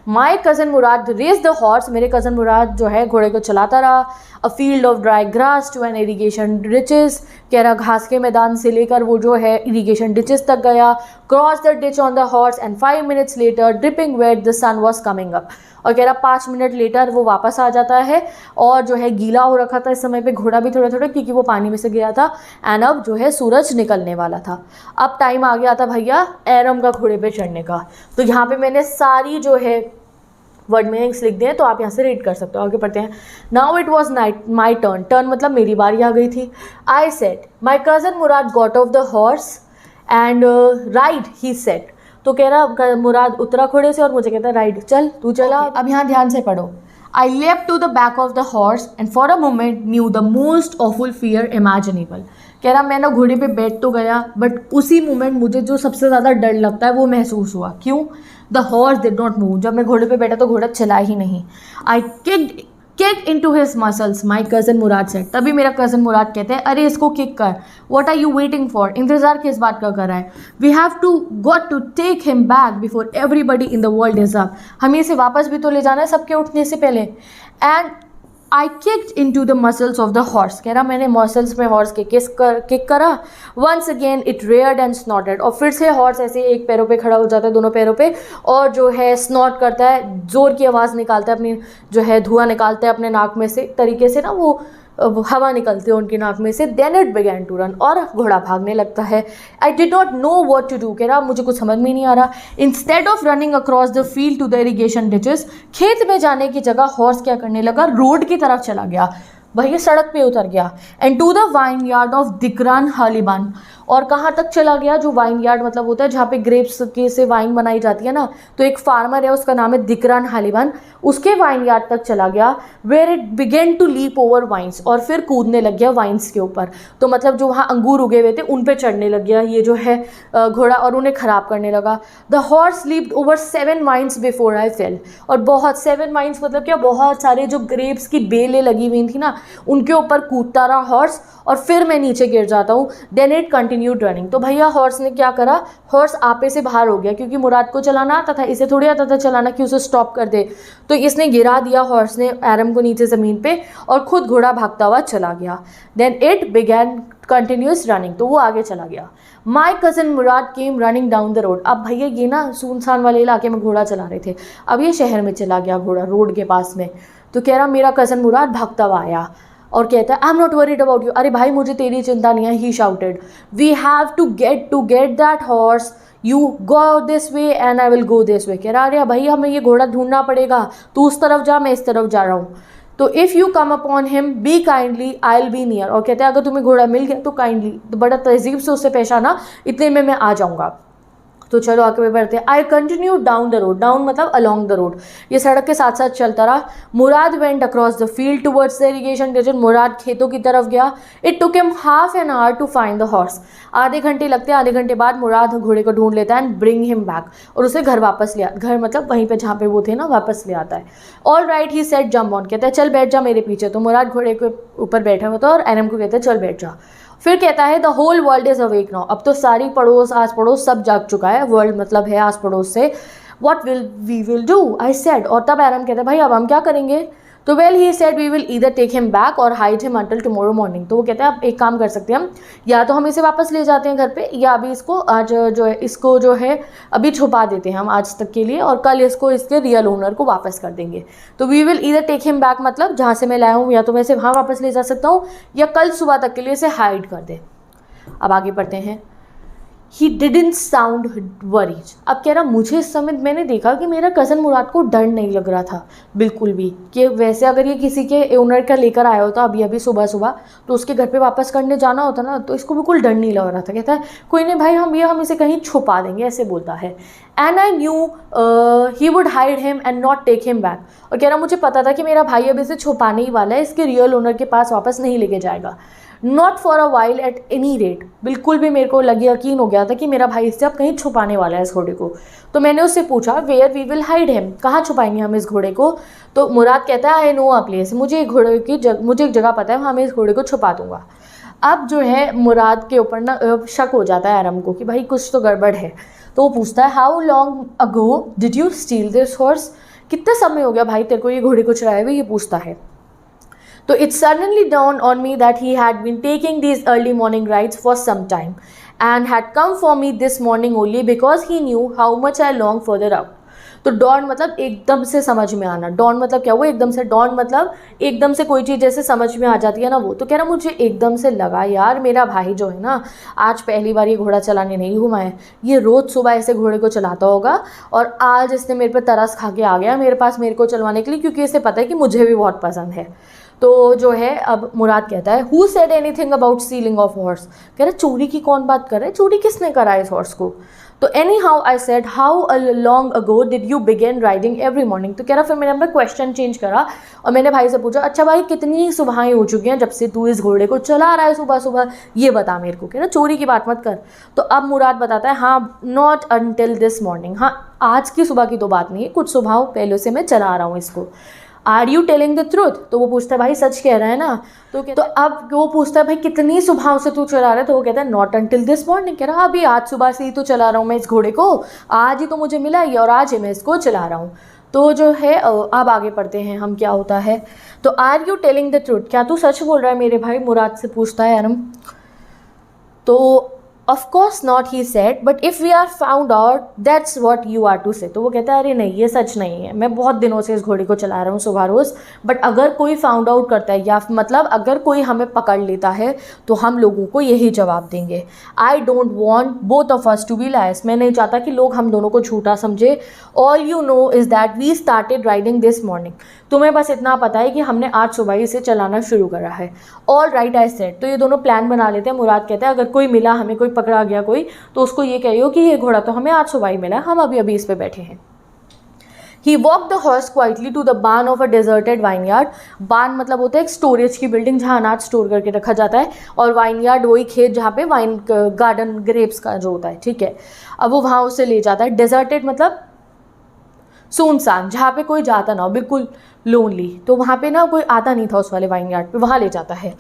My cousin Murad raced the horse, मेरे कज़न मुराद जो है घोड़े को चलाता रहा, a field of dry grass to an irrigation ditches, कह रहा घास के मैदान से लेकर वो जो है इरीगेशन डिचेस तक गया, cross the ditch on the horse and 5 minutes later dripping wet the sun was coming up, और कह रहा 5 मिनट लेटर वो वापस आ जाता है, और जो है गीला हो रखा था इस समय पे घोड़ा भी थोड़ा थोड़ा, क्योंकि वो पानी में से गया था, एंड अब जो है सूरज निकलने वाला था। अब टाइम आ गया था भैया एरम का घोड़े पे चढ़ने का। तो यहाँ पे मैंने सारी जो है वर्ड मीनिंग्स लिख दिए, तो आप यहाँ से रीड कर सकते हो। आगे पढ़ते हैं। Now it was night my turn, turn मतलब मेरी बारी आ गई थी। I said my cousin Murad got off the horse and ride he said, तो कह रहा मुराद उतरा घोड़े से और मुझे कहता है राइड, चल तू चला। अब यहाँ ध्यान से पढ़ो। I leapt to the back of the horse and for a moment knew the most awful fear imaginable। कह रहा मैं ना घोड़े पे बैठ तो गया, बट उसी मोमेंट मुझे जो सबसे ज़्यादा डर लगता है वो महसूस हुआ। क्यों? The horse did not move, जब मैं घोड़े पे बैठा तो घोड़ा चला ही नहीं। I kick into his muscles, my cousin Murad said। तभी मेरा कज़न मुराद कहते हैं अरे इसको किक कर, what are you waiting for, इंतज़ार किस बात का कर रहा है, we have got to take him back before everybody in the world is up, हमें इसे वापस भी तो ले जाना है सबके उठने से पहले। And I kicked into the muscles of the horse, कह रहा मैंने मसल्स में हॉर्स के किक करा। Once again it reared and snorted, और फिर से हॉर्स ऐसे एक पैरों पे खड़ा हो जाता है, दोनों पैरों पे, और जो है स्नॉट करता है, ज़ोर की आवाज़ निकालता है, अपनी जो है धुआं निकालता है अपने नाक में से, तरीके से ना वो हवा निकलती है उनकी नाक में से। Then it began to run, और घोड़ा भागने लगता है। I did not know what to do, कह रहा मुझे कुछ समझ में नहीं आ रहा। Instead of running across the field to the irrigation ditches, खेत में जाने की जगह हॉर्स क्या करने लगा, रोड की तरफ चला गया, वही सड़क पे उतर गया। And to the vineyard of Dikran Halabian, और कहाँ तक चला गया, जो वाइन यार्ड मतलब होता है जहाँ पे ग्रेप्स के से वाइन बनाई जाती है ना, तो एक फार्मर है उसका नाम है दिकरान हालिबान, उसके वाइन यार्ड तक चला गया। Where it began to leap over vines, और फिर कूदने लग गया वाइन्स के ऊपर, तो मतलब जो वहाँ अंगूर उगे हुए थे उन पे चढ़ने लग गया ये जो है घोड़ा, और उन्हें ख़राब करने लगा। The horse leaped over 7 vines before I fell, और बहुत 7 वाइन्स मतलब क्या, बहुत सारे जो ग्रेप्स की बेलें लगी हुई थी ना उनके ऊपर कूदता रहा हॉर्स, और फिर मैं नीचे गिर जाता हूँ। देन इट कंटिन्यूड रनिंग, तो भैया हॉर्स ने क्या करा, हॉर्स आपे से बाहर हो गया, क्योंकि मुराद को चलाना आता था, इसे थोड़ी आता था चलाना कि उसे स्टॉप कर दे, तो इसने गिरा दिया हॉर्स ने एरम को नीचे ज़मीन पे, और खुद घोड़ा भागता हुआ चला गया। Then it began continuous running, तो वो आगे चला गया। My cousin Murad came running down the road, अब भैया ये ना सुनसान वाले इलाके में घोड़ा चला रहे थे, अब ये शहर में चला गया घोड़ा रोड के पास में। तो कह रहा मेरा कज़न मुराद भागता हुआ आया और कहता है I am not worried about you, अरे भाई मुझे तेरी चिंता नहीं है। He shouted we have to get that horse, you go this way and I will go this way. कह रहा अरे भाई हमें ये घोड़ा ढूंढना पड़ेगा, तू उस तरफ जा मैं इस तरफ जा रहा हूँ। तो if you come upon him B kindly I will be near, और कहते हैं अगर तुम्हें घोड़ा मिल गया तो काइंडली, तो बड़ा तहजीब से उससे पेश आना, इतने में मैं आ जाऊँगा। तो चलो आगे बढ़ते हैं। I continue down the road, down मतलब अलॉन्ग द रोड, ये सड़क के साथ साथ चलता रहा। Murad went across the field towards the irrigation ditches, Murad खेतों की तरफ गया। It took him half an hour to find the horse, आधे घंटे लगते हैं, आधे घंटे बाद मुराद घोड़े को ढूंढ लेता है एंड ब्रिंग हिम बैक, और उसे घर वापस ले घर मतलब वहीं पे जहाँ पे वो थे ना वापस ले आता है। All right he said jump on, कहता है चल बैठ जा मेरे पीछे। तो मुराद घोड़े के ऊपर बैठा हुआ था और एरम को कहता है चल बैठ जा। फिर कहता है the whole world is awake now, अब तो सारी पड़ोस आस पड़ोस सब जाग चुका है, वर्ल्ड मतलब है आस पड़ोस से। What will we will do I said, और तब एरम कहता है भाई अब हम क्या करेंगे। तो well he said we will either take him back और hide him until tomorrow morning. तो वो कहता है आप एक काम कर सकते हैं हम, या तो हम इसे वापस ले जाते हैं घर पे, या अभी इसको आज इसको जो है अभी छुपा देते हैं हम आज तक के लिए, और कल इसको इसके रियल ओनर को वापस कर देंगे। तो we will either take him back मतलब जहाँ से मैं लाया हूँ या तो मैं इसे वहाँ वापस ले जा सकता हूँ, या कल सुबह तक के लिए इसे हाइड कर दे। अब आगे पढ़ते हैं। He didn't sound worried। अब कह रहा मुझे इस समय मैंने देखा कि मेरा कज़न मुराद को डर नहीं लग रहा था बिल्कुल भी, कि वैसे अगर ये किसी के ओनर का लेकर आया होता अभी अभी सुबह सुबह तो उसके घर पे वापस करने जाना होता ना, तो इसको बिल्कुल डर नहीं लग रहा था। कहता है कोई नहीं भाई, हम इसे कहीं छुपा देंगे, ऐसे बोलता है। And I knew he would hide him and not take him back. और कह रहा मुझे पता था कि मेरा भाई अब इसे छुपाने ही वाला है, इसके रियल ओनर के पास वापस नहीं लेके जाएगा। Not for a while at any rate. बिल्कुल भी मेरे को यकीन हो गया था कि मेरा भाई इससे अब कहीं छुपाने वाला है इस घोड़े को। तो मैंने उससे पूछा where we will hide him, कहाँ छुपाएंगे हम इस घोड़े को। तो मुराद कहता है आई नो अ प्लेस, मुझे एक जगह पता है, वहाँ मैं इस घोड़े को छुपा दूंगा। अब जो है मुराद के ऊपर ना शक हो जाता है एरम को कि भाई कुछ तो गड़बड़ है। तो वो पूछता है how long ago did you steal this horse, कितना समय हो गया भाई तेरे को ये घोड़े को चलाए हुए, ये पूछता है। तो it suddenly dawned on me that he had been taking these early morning rides for some time and had come for me this morning only because he knew how much I long further out। तो don मतलब एकदम से समझ में आना, don मतलब क्या, वो एकदम से, डॉन मतलब एकदम से कोई चीज़ जैसे समझ में आ जाती है ना वो। तो कह रहा मुझे एकदम से लगा यार मेरा भाई जो है ना आज पहली बार ये घोड़ा चलाने नहीं घुमा है, ये रोज़ सुबह ऐसे घोड़े को चलाता होगा और आज इसने मेरे पे तरस खा के आ गया मेरे पास मेरे को चलवाने के लिए, क्योंकि इसे पता है कि मुझे भी बहुत पसंद है। तो जो है अब मुराद कहता है who said anything about stealing of horse. कह रहा चोरी की कौन बात कर रहा है, चोरी किसने करा इस हॉर्स को। तो any how I said how long ago did you begin riding every morning. तो कह रहा फिर मैंने अपना क्वेश्चन चेंज करा और मैंने भाई से पूछा अच्छा भाई कितनी सुबहें हो चुकी हैं जब से तू इस घोड़े को चला रहा है सुबह सुबह, ये बता मेरे को। कह रहा चोरी की बात मत कर। तो अब मुराद बताता है हाँ नॉट अनटिल दिस मॉर्निंग, हाँ आज की सुबह की तो बात नहीं है, कुछ सुबह पहले से मैं चला रहा हूँ इसको। Are you telling the truth. तो वो पूछता है भाई सच कह रहा है ना। तो अब वो पूछता है भाई कितनी सुबह से तू चला रहा है। तो वो कहता है नॉट अंटिल दिस मॉर्निंग। कह रहा अभी आज सुबह से ही तो चला रहा हूँ मैं इस घोड़े को, आज ही तो मुझे मिला ही और आज ही मैं इसको चला रहा हूँ। तो जो है अब आगे पढ़ते हैं हम क्या होता है। तो are you telling the truth, क्या तू सच बोल रहा है मेरे भाई, मुराद से पूछता है अरम। तो of course not he said but if we are found out that's what you are to say. तो वो कहता है अरे नहीं ये सच नहीं है, मैं बहुत दिनों से इस घोड़े को चला रहा हूँ सुबह रोज़, बट अगर कोई फाउंड आउट करता है या मतलब अगर कोई हमें पकड़ लेता है तो हम लोगों को यही जवाब देंगे। I don't want both of us to be liars. मैं नहीं चाहता कि लोग हम दोनों को झूठा समझे। All you know is that we started riding this morning. तुम्हें बस इतना पता है कि हमने आज सुबह इसे चलाना शुरू करा है। All right I said. तो ये दोनों प्लान बना लेते हैं। मुराद कहता है अगर कोई मिला हमें, कोई पकड़ा गया कोई, तो उसको ये कहियो कि ये घोड़ा तो हमें आज सुबह ही मिला, हम अभी इस पे बैठे हैं। He walked the horse quietly to the barn of a deserted vineyard। barn मतलब होता है एक स्टोरेज की बिल्डिंग जहाँ अनाज स्टोर करके रखा जाता है, और वाइनयार्ड वही खेत जहाँ पे वाइन गार्डन ग्रेप्स का जो होता है, ठीक है। अब वो वहाँ उसे ले जाता है। डेजर्टेड मतलब सुनसान, जहाँ पे कोई जाता ना हो, बिल्कुल लोनली। तो वहाँ पे ना कोई आता नहीं था उस वाले वाइनयार्ड पे, वहाँ ले जाता है।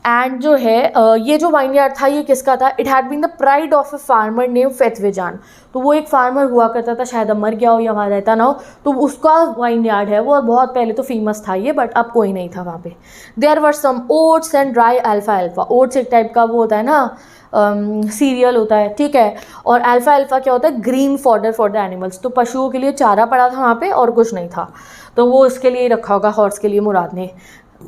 एंड जो है ये जो वाइनयार्ड था ये किसका था। It had been the pride of a farmer name Fetvajian. तो वो एक फार्मर हुआ करता था, शायद अब मर गया हो या वहाँ रहता ना हो, तो उसका वाइनयार्ड है वो। बहुत पहले तो फेमस था ये, बट अब कोई नहीं था वहाँ पे। There were some oats and dry अल्फा अल्फा। ओट्स एक टाइप का वो होता है ना सीरियल होता है, ठीक है। और अल्फा अल्फा क्या होता है, green fodder for the animals. तो पशुओं के लिए चारा पड़ा था वहाँ पे और कुछ नहीं था, तो वो उसके लिए रखा होगा हॉर्स के लिए मुराद ने।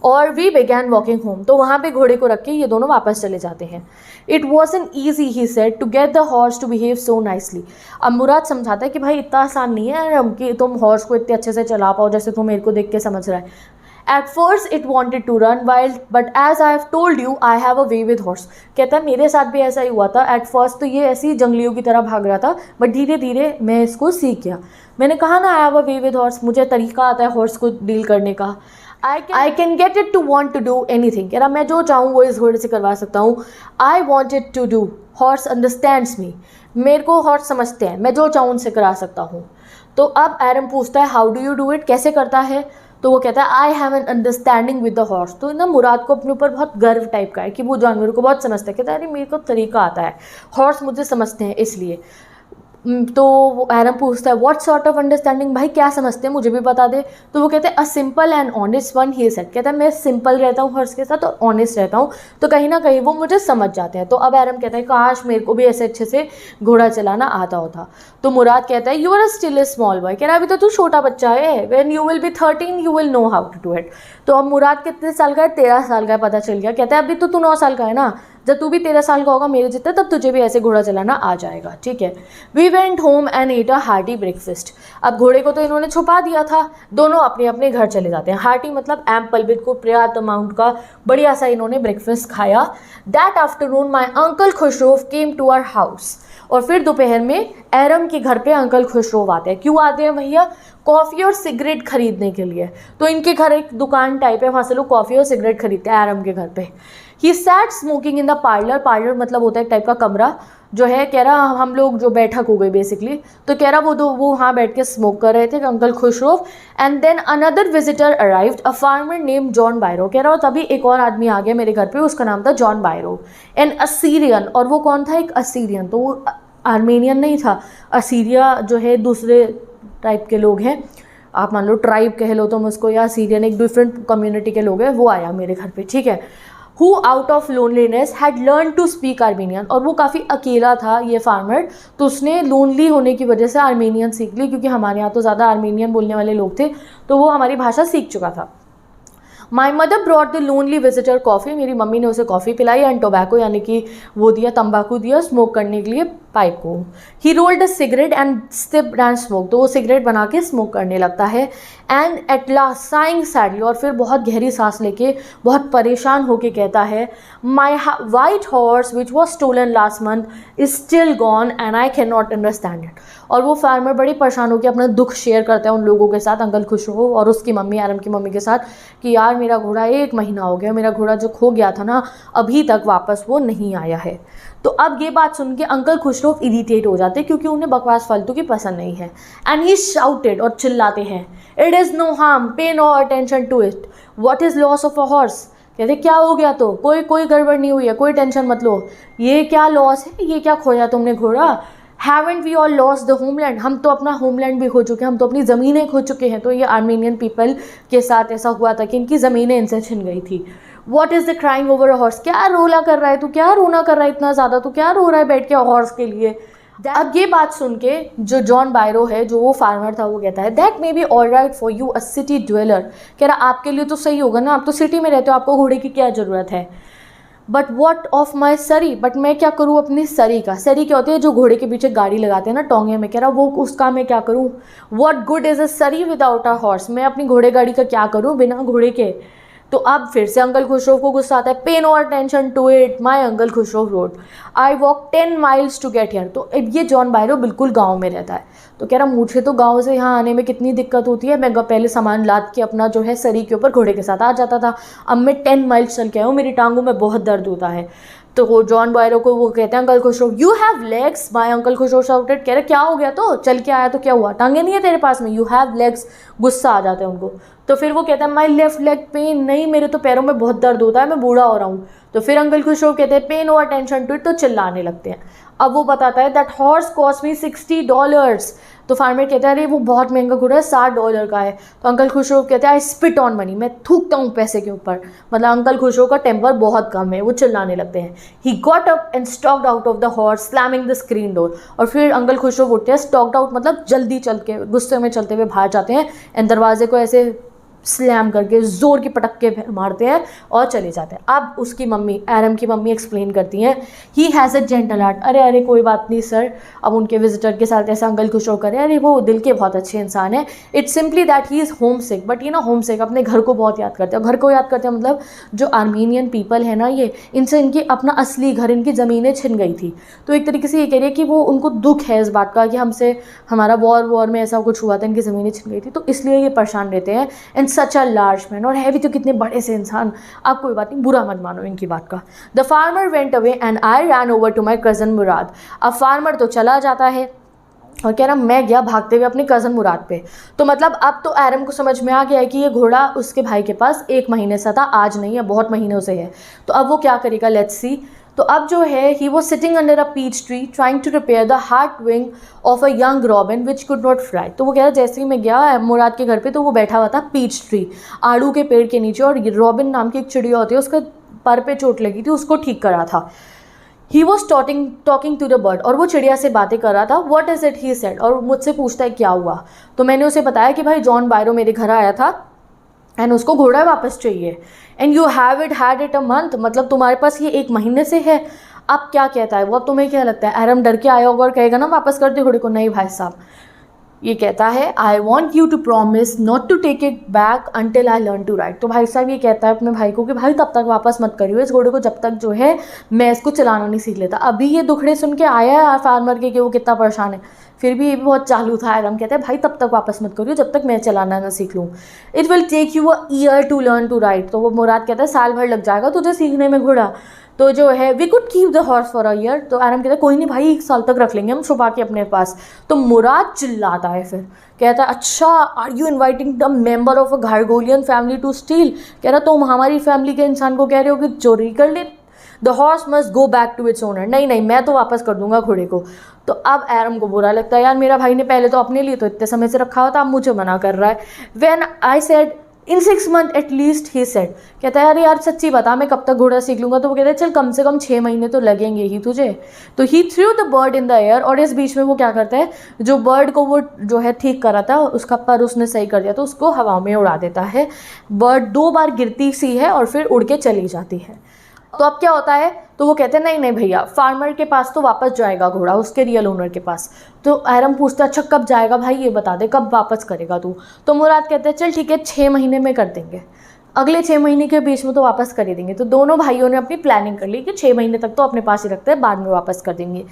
और वी बिगैन वॉकिंग होम। तो वहाँ पे घोड़े को रख के ये दोनों वापस चले जाते हैं। It wasn't easy he said to get the horse to behave so nicely. अब मुराद समझाता है कि भाई इतना आसान नहीं है कि तुम हॉर्स को इतने अच्छे से चला पाओ जैसे तुम मेरे को देख के समझ रहा है। At first it wanted to run wild, but as I have told you, I have a way with horse। कहता है मेरे साथ भी ऐसा ही हुआ था। At first तो ये ऐसी जंगलियों की तरह भाग रहा था, बट धीरे धीरे मैं इसको सीख गया। मैंने कहा ना I have a way with horse, मुझे तरीका आता है हॉर्स को डील करने का। I can get it to want to do anything। कह रहा मैं जो चाहूँ वो इस घोड़े से करवा सकता हूँ। I want it to do, horse understands me। मेरे को हॉर्स समझते हैं, मैं जो चाहूँ उनसे करा सकता हूँ। तो अब एरम पूछता है how do you do it, कैसे करता है। तो वो कहता है I have an understanding with the horse. तो ना मुराद को अपने ऊपर बहुत गर्व टाइप का है कि वो जानवरों को बहुत समझता है। कहता है अरे मेरे को तरीका आता है, हॉर्स मुझे समझते हैं इसलिए। तो एरम पूछता है व्हाट सॉर्ट ऑफ अंडरस्टैंडिंग, भाई क्या समझते हैं मुझे भी बता दे। तो वो कहते हैं a simple and honest one he said, कहता है मैं सिंपल रहता हूँ हर्ष के साथ और ऑनेस्ट रहता हूँ, तो कहीं ना कहीं वो मुझे समझ जाते हैं। तो अब एरम कहता है काश मेरे को भी ऐसे अच्छे से घोड़ा चलाना आता होता। तो मुराद कहता है you are still a small boy, कह रहा अभी तो तू छोटा बच्चा है, when you will be 13 you will know how to do it. तो अब मुराद कितने साल का है, 13 साल का है, पता चल गया। कहता है अभी तो तू 9 साल का है ना, जब तू भी 13 साल का होगा मेरे जितना, तब तुझे भी ऐसे घोड़ा चलाना आ जाएगा, ठीक है। We went home and ate a hearty breakfast. अब घोड़े को तो इन्होंने छुपा दिया था, दोनों अपने अपने घर चले जाते हैं। हार्टी मतलब एम्पल, बिल्कुल पर्याप्त अमाउंट का बढ़िया सा इन्होंने ब्रेकफास्ट खाया। That afternoon my uncle Khosrove came to our house, और फिर दोपहर में एरम के घर पे अंकल खुशरो आते हैं। क्यों आते हैं भैया, कॉफ़ी और सिगरेट खरीदने के लिए। तो इनके घर एक दुकान टाइप है, वहाँ से लोग कॉफ़ी और सिगरेट खरीदते हैं एरम के घर पे। He sat smoking in the parlour, parlour मतलब होता है एक टाइप का कमरा जो है, कह रहा हम लोग जो बैठक हो गई बेसिकली, तो कह रहा वो वहाँ बैठ के स्मोक कर रहे थे uncle Khosrove. And then another visitor arrived, a farmer name John Byro, कह रहा तभी एक और आदमी आ गया मेरे घर पे, उसका नाम था जॉन बायरो। एन असीरियन, और वो कौन था, एक असीरियन, तो वो आर्मेनियन नहीं था, असीरिया जो है दूसरे टाइप के लोग हैं, आप मान लो ट्राइब कह लो तुम उसको, या सीरियन एक डिफरेंट कम्युनिटी के लोग हैं, वो आया मेरे घर पे, ठीक है। Who out of loneliness had learn to speak Armenian, और वो काफ़ी अकेला था ये फार्मर, तो उसने लोनली होने की वजह से आर्मेनियन सीख ली, क्योंकि हमारे यहाँ तो ज़्यादा आर्मेनियन बोलने वाले लोग थे, तो वो हमारी भाषा सीख चुका था। My mother brought the lonely visitor coffee, मेरी मम्मी ने उसे कॉफ़ी पिलाई, एंड टोबैको यानी कि वो दिया, तंबाकू दिया स्मोक करने के लिए पाइप को। He rolled a cigarette and stepped and smoke, तो वो सिगरेट बना के स्मोक करने लगता है। And at last saying sadly, और फिर बहुत गहरी सांस लेके बहुत परेशान होके कहता है my white horse which was stolen last month is still gone and I can not understand it. और वो फार्मर बड़ी परेशान होकर अपना दुख शेयर करता है उन लोगों के साथ, अंकल खुशरो और उसकी मम्मी, एरम की मम्मी के साथ, कि यार मेरा घोड़ा 1 महीना हो गया, मेरा घोड़ा जो खो गया था ना अभी तक वापस वो नहीं आया है। तो अब ये बात सुन के अंकल खुशरो इरिटेट हो जाते, क्योंकि उन्हें बकवास फालतू की पसंद नहीं है। एंड ही शाउटेड, और चिल्लाते हैं it is no harm, pay no attention to it, what is loss of a horse. कहते क्या हो गया, तो कोई गड़बड़ नहीं हुई है, कोई टेंशन मत लो, ये क्या लॉस है, ये क्या खोया तुमने घोड़ा। Haven't we all lost the homeland, हम तो अपना होमलैंड भी खो चुके हैं, हम तो अपनी ज़मीनें खो चुके हैं। तो ये आर्मेनियन पीपल के साथ ऐसा हुआ था कि इनकी ज़मीनें इनसे छिन गई थी। What is the crying over a horse, क्या रोला कर रहा है तू, क्या रोना कर रहा है इतना ज़्यादा, तू क्या रो रहा है बैठ के हॉर्स के लिए। अब ये बात सुन के जो जॉन बायरो है, जो वो फार्मर था, वो कहता है that may be all right for you a city dweller, कह रहा आपके लिए तो सही होगा ना, आप तो सिटी में रहते हो, आपको घोड़े की क्या ज़रूरत है। बट वॉट ऑफ माई सरी, बट मैं क्या करूँ अपनी सरी का, सरी क्या होती है जो घोड़े के पीछे गाड़ी लगाते हैं ना टोंगे में, कह रहा वो उसका मैं क्या करूँ। वॉट गुड इज़ अ सरी विदाउट अ हॉर्स, मैं अपनी घोड़े गाड़ी का क्या करूँ बिना घोड़े के। तो अब फिर से अंकल खुशरो को गुस्सा आता है, pay no attention to it my uncle Khosrove road, I walk 10 miles to get here. तो ये जॉन बायरो बिल्कुल गाँव में रहता है, तो कह रहा मुझे तो गाँव से यहाँ आने में कितनी दिक्कत होती है, मैं पहले सामान लाद के अपना जो है सरी के ऊपर घोड़े के साथ आ जाता था, अब मैं 10 माइल्स चल के आया हूँ, मेरी टांगों में बहुत दर्द होता है। तो वो जॉन बायरो को वो कहते हैं uncle Khusro you have legs, my uncle Khusro shouted, कह रहे क्या हो गया, तो चल के आया तो क्या हुआ, टांगे नहीं है तेरे पास में, यू हैव लेग्स, गुस्सा आ जाता है उनको। तो फिर वो कहता है माई लेफ्ट लेग पेन, नहीं मेरे तो पैरों में बहुत दर्द होता है, मैं बूढ़ा हो रहा हूँ। तो फिर अंकल खुशरो कहते हैं पे नो अटेंशन टू इट, तो चिल्लाने लगते हैं। अब वो बताता है दैट हॉर्स कॉस्ट मी $60, तो फार्मर कहता है अरे वो बहुत महंगा घोड़ा है, $60 का है। तो अंकल खुशरो कहते हैं आई स्पिट ऑन मनी, मैं थूकता हूँ पैसे के ऊपर, मतलब अंकल खुशरो का टेम्पर बहुत कम है, वो चिल्लाने लगते हैं। He got up and stocked out of the horse slamming the screen door, और फिर अंकल खुशरो उठते हैं, स्टॉक्ड आउट मतलब जल्दी चल के गुस्से में चलते हुए बाहर जाते हैं, एंड दरवाजे को ऐसे स्लैम करके ज़ोर की पटक्के मारते हैं और चले जाते हैं। अब उसकी मम्मी, एरम की मम्मी एक्सप्लेन करती हैं he has a gentle heart, अरे कोई बात नहीं सर। अब उनके विजिटर के साथ ऐसा अंकल खुश होकर अरे वो दिल के बहुत अच्छे इंसान है, it's simply that he is home sick, but ये ना होम सिक अपने घर को बहुत याद करते हैं। घर को याद करते हैं मतलब जो आर्मीनियन पीपल है ना, ये इनसे इनकी अपना असली घर, इनकी ज़मीनें छिन गई थी। तो एक तरीके से ये कह रही है कि वो उनको दुख है इस बात का कि हमसे हमारा वॉर में ऐसा कुछ हुआ था, इनकी ज़मीनें छिन गई थी, तो इसलिए ये परेशान रहते हैं। And such a large man, और है भी तो कितने बड़े से इंसान। आप कोई बात नहीं, बुरा मत मानो इनकी बात का। The farmer went away and I ran over to my cousin Murad. अब फार्मर तो चला जाता है और कह रहा मैं गया भागते हुए अपने कज़न मुराद पे। तो मतलब अब तो एरम को समझ में आ गया है कि ये घोड़ा उसके भाई के पास 1 महीने से था, आज नहीं है, बहुत महीनों से है। तो अब वो क्या करेगा, लेट्स सी। तो अब जो है ही was sitting under a peach tree trying to repair the hurt wing of a young robin which could not fly. तो वो कह रहा जैसे ही मैं गया मुराद के घर पे तो वो बैठा हुआ था पीच ट्री, आड़ू के पेड़ के नीचे, और रॉबिन नाम की एक चिड़िया होती है उसका पर पे चोट लगी थी, उसको ठीक करा था। He was talking to the bird, और वो चिड़िया से बातें कर रहा था। What is it he said, और मुझसे पूछता है क्या हुआ। तो मैंने उसे बताया कि भाई जॉन बायरो मेरे घर आया था एंड उसको घोड़ा वापस चाहिए। And you have had it a month, मतलब तुम्हारे पास ये 1 महीने से है। अब क्या कहता है वो, अब तुम्हें क्या लगता है एरम डर के आया होगा और कहेगा ना वापस कर दे घोड़े को? नहीं भाई साहब, ये कहता है I want you to promise not to take it back until I learn to ride. तो भाई साहब ये कहता है अपने भाई को कि भाई तब तक वापस मत करियो इस घोड़े को जब तक जो है मैं इसको चलाना नहीं सीख लेता। अभी ये दुखड़े सुन के आया है फार्मर के कि वो कितना परेशान है, फिर भी ये भी बहुत चालू था। एरम कहता है भाई तब तक वापस मत करियो जब तक मैं चलाना ना सीख लूँ। It will take you a year to learn to ride. तो वो मुराद कहता है साल भर लग जाएगा तुझे सीखने में घोड़ा। तो जो है we could keep the horse for a year. तो एरम कहता है कोई नहीं भाई 1 साल तक रख लेंगे हम छुपा के अपने पास। तो मुराद चिल्लाता है, फिर कहता है अच्छा are you inviting the member of a Garoghlanian family to steal. कह रहा तुम हमारी फैमिली के इंसान को कह रहे हो कि चोरी कर ले। The horse must go back to its owner. नहीं नहीं मैं तो वापस कर दूंगा घोड़े को। तो अब एरम को बुरा लगता है, यार मेरा भाई ने पहले तो अपने लिए तो इतने समय से रखा हुआ था, अब मुझे मना कर रहा है। When I said in 6 months at least he said, कहता है यार सच्ची बता मैं कब तक घोड़ा सीख लूँगा। तो वो कहता है चल कम से कम 6 महीने तो लगेंगे ही तुझे। तो he threw the bird in the air, और इस बीच में वो क्या करता है जो बर्ड को वो जो है ठीक कर रहा था उसका पर उसने सही कर दिया तो उसको हवा में उड़ा देता है। बर्ड 2 बार गिरती सी है और फिर उड़ के चली जाती है। तो अब क्या होता है, तो वो कहते हैं नहीं नहीं भैया फार्मर के पास तो वापस जाएगा घोड़ा, उसके रियल ओनर के पास। तो एरम पूछता है अच्छा कब जाएगा भाई ये बता दे, कब वापस करेगा तू। तो मुराद कहते हैं चल ठीक है 6 महीने में कर देंगे, अगले 6 महीने के बीच में तो वापस कर ही देंगे। तो दोनों भाइयों ने अपनी प्लानिंग कर ली कि 6 महीने तक तो अपने पास ही रखते हैं, बाद में वापस कर देंगे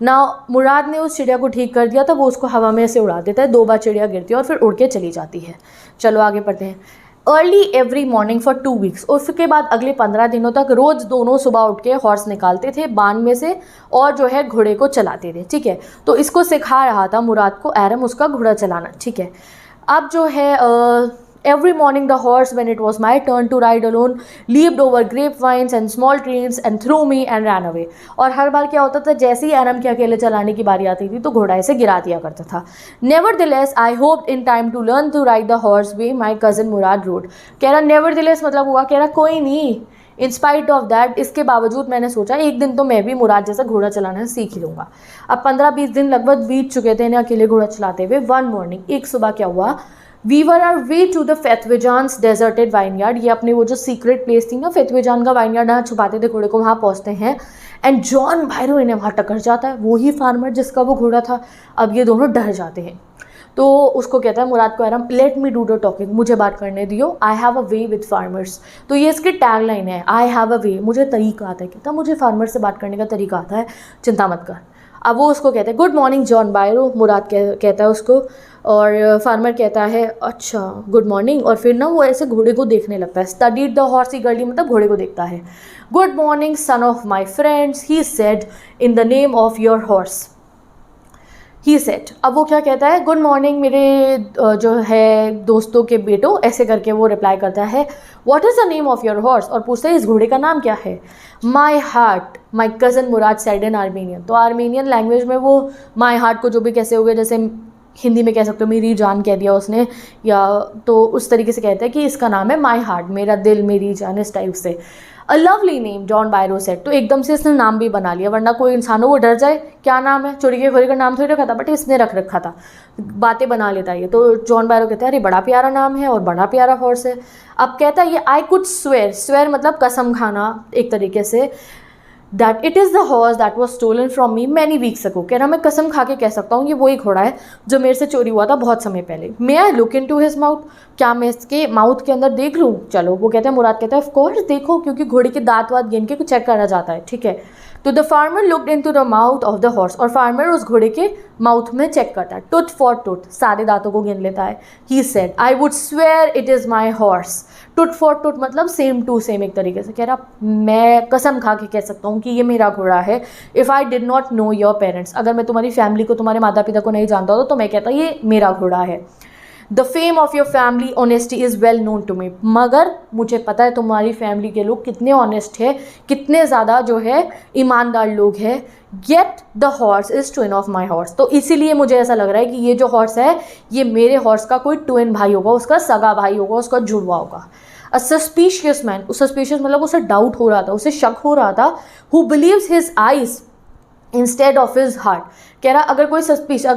ना। मुराद ने उस चिड़िया को ठीक कर दिया तो वो उसको हवा में से उड़ा देता है। 2 बार चिड़िया गिरती है और फिर उड़ के चली जाती है। चलो आगे पढ़ते हैं। Early every morning for 2 weeks, और उसके बाद अगले 15 दिनों तक रोज दोनों सुबह उठ के हॉर्स निकालते थे बान में से और जो है घोड़े को चलाते थे। ठीक है, तो इसको सिखा रहा था मुराद को एरम उसका घोड़ा चलाना। ठीक है, अब जो है every morning the horse when it was my turn to ride alone leaped over grapevines and small trees and threw me and ran away। और हर बार क्या होता था जैसे ही एरम के अकेले चलाने की बारी आती थी तो घोड़ा ऐसे गिरा दिया करता था। Nevertheless I hoped in time to learn to ride the horse way my cousin Murad rode। कह रहा nevertheless मतलब हुआ, कह रहा कोई नहीं इन स्पाइट ऑफ दैट, इसके बावजूद मैंने सोचा एक दिन तो मैं भी मुराद जैसा घोड़ा चलाना सीख ही लूँगा। अब 15-20 दिन लगभग बीत चुके थे इन्हें अकेले घोड़ा चलाते हुए। वन मॉर्निंग एक सुबह क्या हुआ, we were our way to the Fetvajian's deserted vineyard. ये अपने वो जो सीक्रेट प्लेस थी ना फेथवेजान का वाइनयार्ड, जहाँ छुपाते थे घोड़े को, वहाँ पहुँचते हैं। एंड जॉन बायरो इन्हें वहाँ टकर जाता है, वो ही फार्मर जिसका वो घोड़ा था। अब ये दोनों डर जाते हैं। तो उसको कहता है मुराद को Aram let me do the talking, मुझे बात करने दियो। I have a way with farmers. तो ये इसकी टैग लाइन है, आई हैव अ वे, मुझे तरीका आता है। कहता मुझे फार्मर से बात करने का तरीका आता है, चिंता मत कर। अब वो उसको कहते हैं गुड मॉर्निंग जॉन बायरो, मुराद कहता है उसको, और फार्मर कहता है अच्छा गुड मॉर्निंग। और फिर ना वो ऐसे घोड़े को देखने लगता है, स्टडीड द हॉर्स ईगरली, मतलब घोड़े को देखता है। Good morning son of my friends he said in the name of your horse he set. अब वो क्या कहता है, गुड मॉर्निंग मेरे जो है दोस्तों के बेटो, ऐसे करके वो रिप्लाई करता है what is the name of your horse, और पूछता है इस घोड़े का नाम क्या है। My heart my cousin Murad said in Armenian. तो आर्मीनियन लैंग्वेज में वो माई हार्ट को जो भी कैसे हो गया, जैसे हिंदी में कह सकते हो मेरी जान कह दिया उसने, या तो उस तरीके से कहते हैं कि इसका नाम है माई हार्ट, मेरा दिल मेरी जान, इस टाइप से। A lovely name John बायरो said. तो एकदम से इसने नाम भी बना लिया, वरना कोई इंसान हो वो डर जाए क्या नाम है, चोरी के घोड़े का नाम थोड़ी रखा था, बट इसने रख रखा था, बातें बना लेता है ये। तो जॉन बायरो कहता है अरे बड़ा प्यारा नाम है और बड़ा प्यारा हॉर्स है। अब कहता है ये आई कुड स्वेयर, स्वेयर मतलब कसम खाना एक तरीके से, that it is the horse that was stolen from me many weeks ago. कह रहा मैं कसम खा के कह सकता हूँ ये वही घोड़ा है जो मेरे से चोरी हुआ था बहुत समय पहले। May I look into his mouth, क्या मैं इसके माउथ के अंदर देख लूँ। चलो वो कहता है, मुराद कहता है ऑफ कोर्स देखो, क्योंकि घोड़े के दांत वात गिन के चेक करा जाता है। ठीक है, तो the farmer looked into the mouth of the horse, और फार्मर उस घोड़े के माउथ में चेक करता है, टूथ फॉर टूथ, सारे दांतों को गिन लेता है। He said I would swear it is my horse. Tooth for tooth मतलब सेम टू सेम एक तरीके से। कह रहा मैं कसम खा के कह सकता हूँ कि ये मेरा घोड़ा है। If I did not know your parents, अगर मैं तुम्हारी फैमिली को, तुम्हारे माता पिता को नहीं जानता होता तो मैं कहता ये मेरा घोड़ा है। The fame of your family honesty is well known to me, मगर मुझे पता है तुम्हारी फैमिली के लोग कितने ऑनेस्ट है, कितने ज़्यादा जो है ईमानदार लोग हैं। Yet the horse is twin of my horse, तो इसीलिए मुझे ऐसा लग रहा है कि ये जो हॉर्स है ये मेरे हॉर्स का कोई ट्विन भाई होगा, उसका सगा भाई होगा, उसका जुड़वा होगा। अ सस्पिशियस मैन, सस्पिशियस मतलब उसे डाउट हो रहा था, उसे शक हो रहा था, who believes his eyes instead of his heart. कह रहा अगर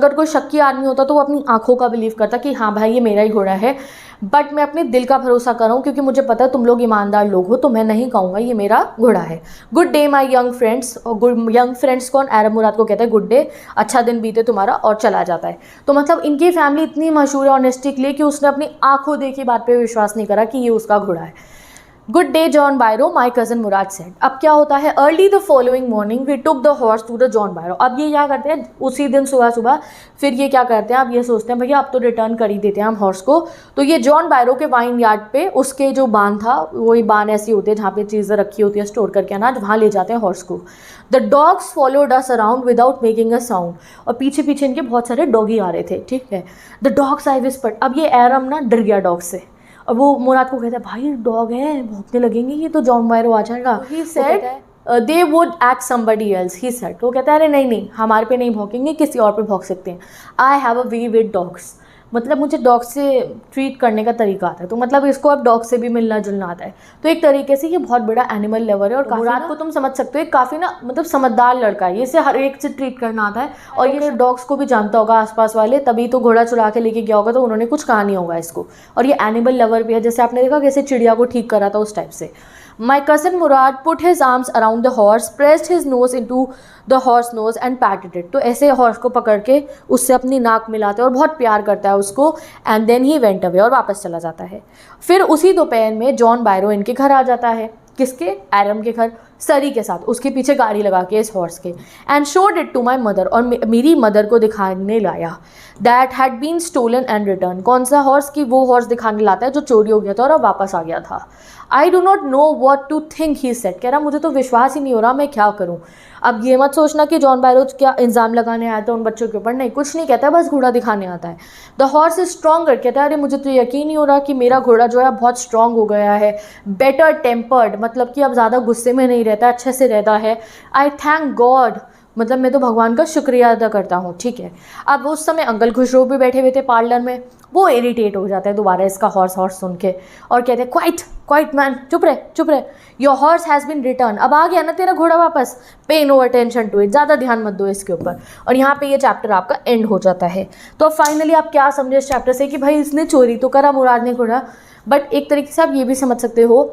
कोई शक्की आदमी होता तो वो अपनी आंखों का बिलीव करता कि हाँ भाई ये मेरा ही घोड़ा है, बट मैं अपने दिल का भरोसा कर रहा हूँ क्योंकि मुझे पता है तुम लोग ईमानदार लोग हो, तो मैं नहीं कहूँगा ये मेरा घोड़ा है। Good day my young friends, और यंग फ्रेंड्स कौन, एरम मुराद को कहता है गुड डे, अच्छा दिन बीते तुम्हारा, और चला जाता है। तो मतलब इनकी फैमिली इतनी मशहूर है ऑनेस्टी के लिए कि उसने अपनी आंखों देखी बात पे विश्वास नहीं करा कि ये उसका घोड़ा है। Good day John Byro, my cousin Murad said. अब क्या होता है, early the following morning we took the horse to the John Byro. अब ये क्या करते हैं, उसी दिन सुबह सुबह फिर ये क्या करते हैं, अब ये सोचते हैं भैया अब तो रिटर्न कर ही देते हैं हम हॉर्स को। तो ये जॉन बायरो के वाइन यार्ड पे उसके जो बान था, वही बान ऐसी होते हैं जहाँ पे चीज़ें रखी होती है स्टोर करके अनाज, वहाँ ले जाते हैं हॉर्स को। The dogs followed us around without making a sound, और पीछे पीछे इनके बहुत सारे डॉगी आ रहे थे, ठीक है। द डॉग्स आई विस्पर्ड, अब ये एरम ना डर गया डॉग से, और वो मुराद को कहता है भाई डॉग है, भौंकने लगेंगे ये तो जॉन बायरो आ जाएगा। He said they would act somebody else, he said, वो कहता है अरे नहीं हमारे पे नहीं भौंकेंगे, किसी और पे भौंक सकते हैं। आई have a way with dogs, मतलब मुझे डॉग से ट्रीट करने का तरीका आता है, तो मतलब इसको अब डॉग से भी मिलना जुलना आता है। तो एक तरीके से ये बहुत बड़ा एनिमल लवर है, और मुराद को तुम समझ सकते हो काफ़ी ना मतलब समझदार लड़का है, इसे हर एक से ट्रीट करना आता है, और ये डॉग्स को भी जानता होगा आसपास वाले, तभी तो घोड़ा चुरा के लेके गया होगा, तो उन्होंने कुछ कहा नहीं होगा इसको। और ये एनिमल लवर भी है, जैसे आपने देखा कैसे चिड़िया को ठीक करा था उस टाइप से। My cousin Murad put his arms around the horse, pressed his nose into the horse nose and patted it. तो ऐसे हॉर्स को पकड़ के उससे अपनी नाक मिलाते हैं और बहुत प्यार करता है उसको, and then he went away, और वापस चला जाता है। फिर उसी दोपहर में जॉन बायरो इनके घर आ जाता है, किसके, एरम के घर, सरी के साथ, उसके पीछे गाड़ी लगा के इस हॉर्स के, and showed it to my mother, और मेरी मदर को दिखाने लाया। That had been stolen and returned, कौन सा हॉर्स, की वो हॉर्स दिखाने लाता है जो चोरी हो गया था और अब वापस आ गया था। I do not know what to think, he said, कह रहा मुझे तो विश्वास ही नहीं हो रहा मैं क्या करूँ। अब ये मत सोचना कि जॉन बायरो क्या इल्ज़ाम लगाने आया था उन बच्चों के ऊपर, नहीं, कुछ नहीं कहता है, बस घोड़ा दिखाने आता है। द हॉर्स इज स्ट्रॉन्गर, कहता है अरे मुझे तो यकीन नहीं हो रहा कि मेरा घोड़ा जो है बहुत स्ट्रॉन्ग हो गया है। बेटर टेम्पर्ड, मतलब कि अब ज़्यादा गुस्से में नहीं रहता, अच्छे से रहता है। आई थैंक गॉड, मतलब मैं तो भगवान का शुक्रिया अदा करता हूँ, ठीक है। अब उस समय अंकल खुशरो भी बैठे हुए थे पार्लर में, वो इरिटेट हो जाता है दोबारा इसका हॉर्स सुन के, और कहते हैं क्वाइट मैन, चुप रहे, your horse has been returned, अब आ गया ना तेरा घोड़ा वापस, पे नो अटेंशन टू इट, ज़्यादा ध्यान मत दो इसके ऊपर। और यहाँ पे ये चैप्टर आपका एंड हो जाता है। तो फाइनली आप क्या समझे इस चैप्टर से कि भाई इसने चोरी तो करा मुराद ने घोड़ा, बट एक तरीके से आप ये भी समझ सकते हो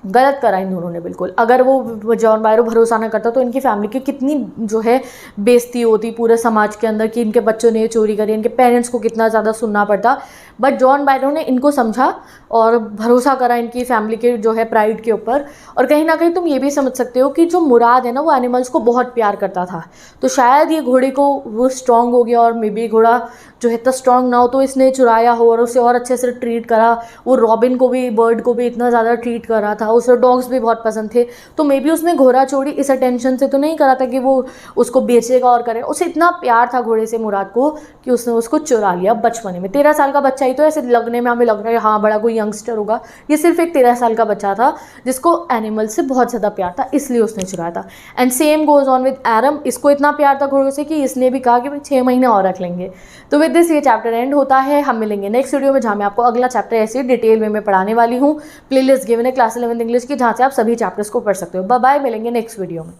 गलत करा इन दोनों ने बिल्कुल। अगर वो जॉन बायरो भरोसा ना करता तो इनकी फैमिली की कितनी जो है बेइज्जती होती पूरे समाज के अंदर कि इनके बच्चों ने चोरी करी, इनके पेरेंट्स को कितना ज़्यादा सुनना पड़ता। बट जॉन बायरो ने इनको समझा और भरोसा करा इनकी फैमिली के जो है प्राइड के ऊपर। और कहीं ना कहीं तुम ये भी समझ सकते हो कि जो मुराद है ना वो एनिमल्स को बहुत प्यार करता था, तो शायद ये घोड़े को वो स्ट्रॉन्ग हो गया, और मे बी घोड़ा जो है इतना स्ट्रॉन्ग ना हो तो इसने चुराया हो और उसे और अच्छे से ट्रीट करा। वो रॉबिन को भी, बर्ड को भी इतना ज़्यादा ट्रीट कर रहा था, उसे डॉग्स भी बहुत पसंद थे, तो मे बी उसने घोड़ा चोरी इस अटेंशन से तो नहीं करा था कि वो उसको बेचेगा और करे। उसे इतना प्यार था घोड़े से मुराद को कि उसने उसको चुरा लिया बचपन में। 13 साल का बच्चा ही तो ऐसे लगने में हमें लग रहा है हाँ बड़ा कोई यंगस्टर होगा, ये सिर्फ एक 13 साल का बच्चा था जिसको एनिमल से बहुत ज़्यादा प्यार था, इसलिए उसने चुराया था। And same goes on with Aram, इसको इतना प्यार था घोड़ों से कि इसने भी कहा कि भाई 6 महीने और रख लेंगे। तो विद दिस ये चैप्टर एंड होता है। हम मिलेंगे नेक्स्ट वीडियो में जहाँ मैं आपको अगला चैप्टर ऐसे डिटेल में मैं पढ़ाने वाली हूँ। प्लेलिस्ट गिवन है क्लास 11 इंग्लिश की, जहाँ से आप सभी चैप्टर्स को पढ़ सकते हो। बाय बाय, मिलेंगे नेक्स्ट वीडियो में।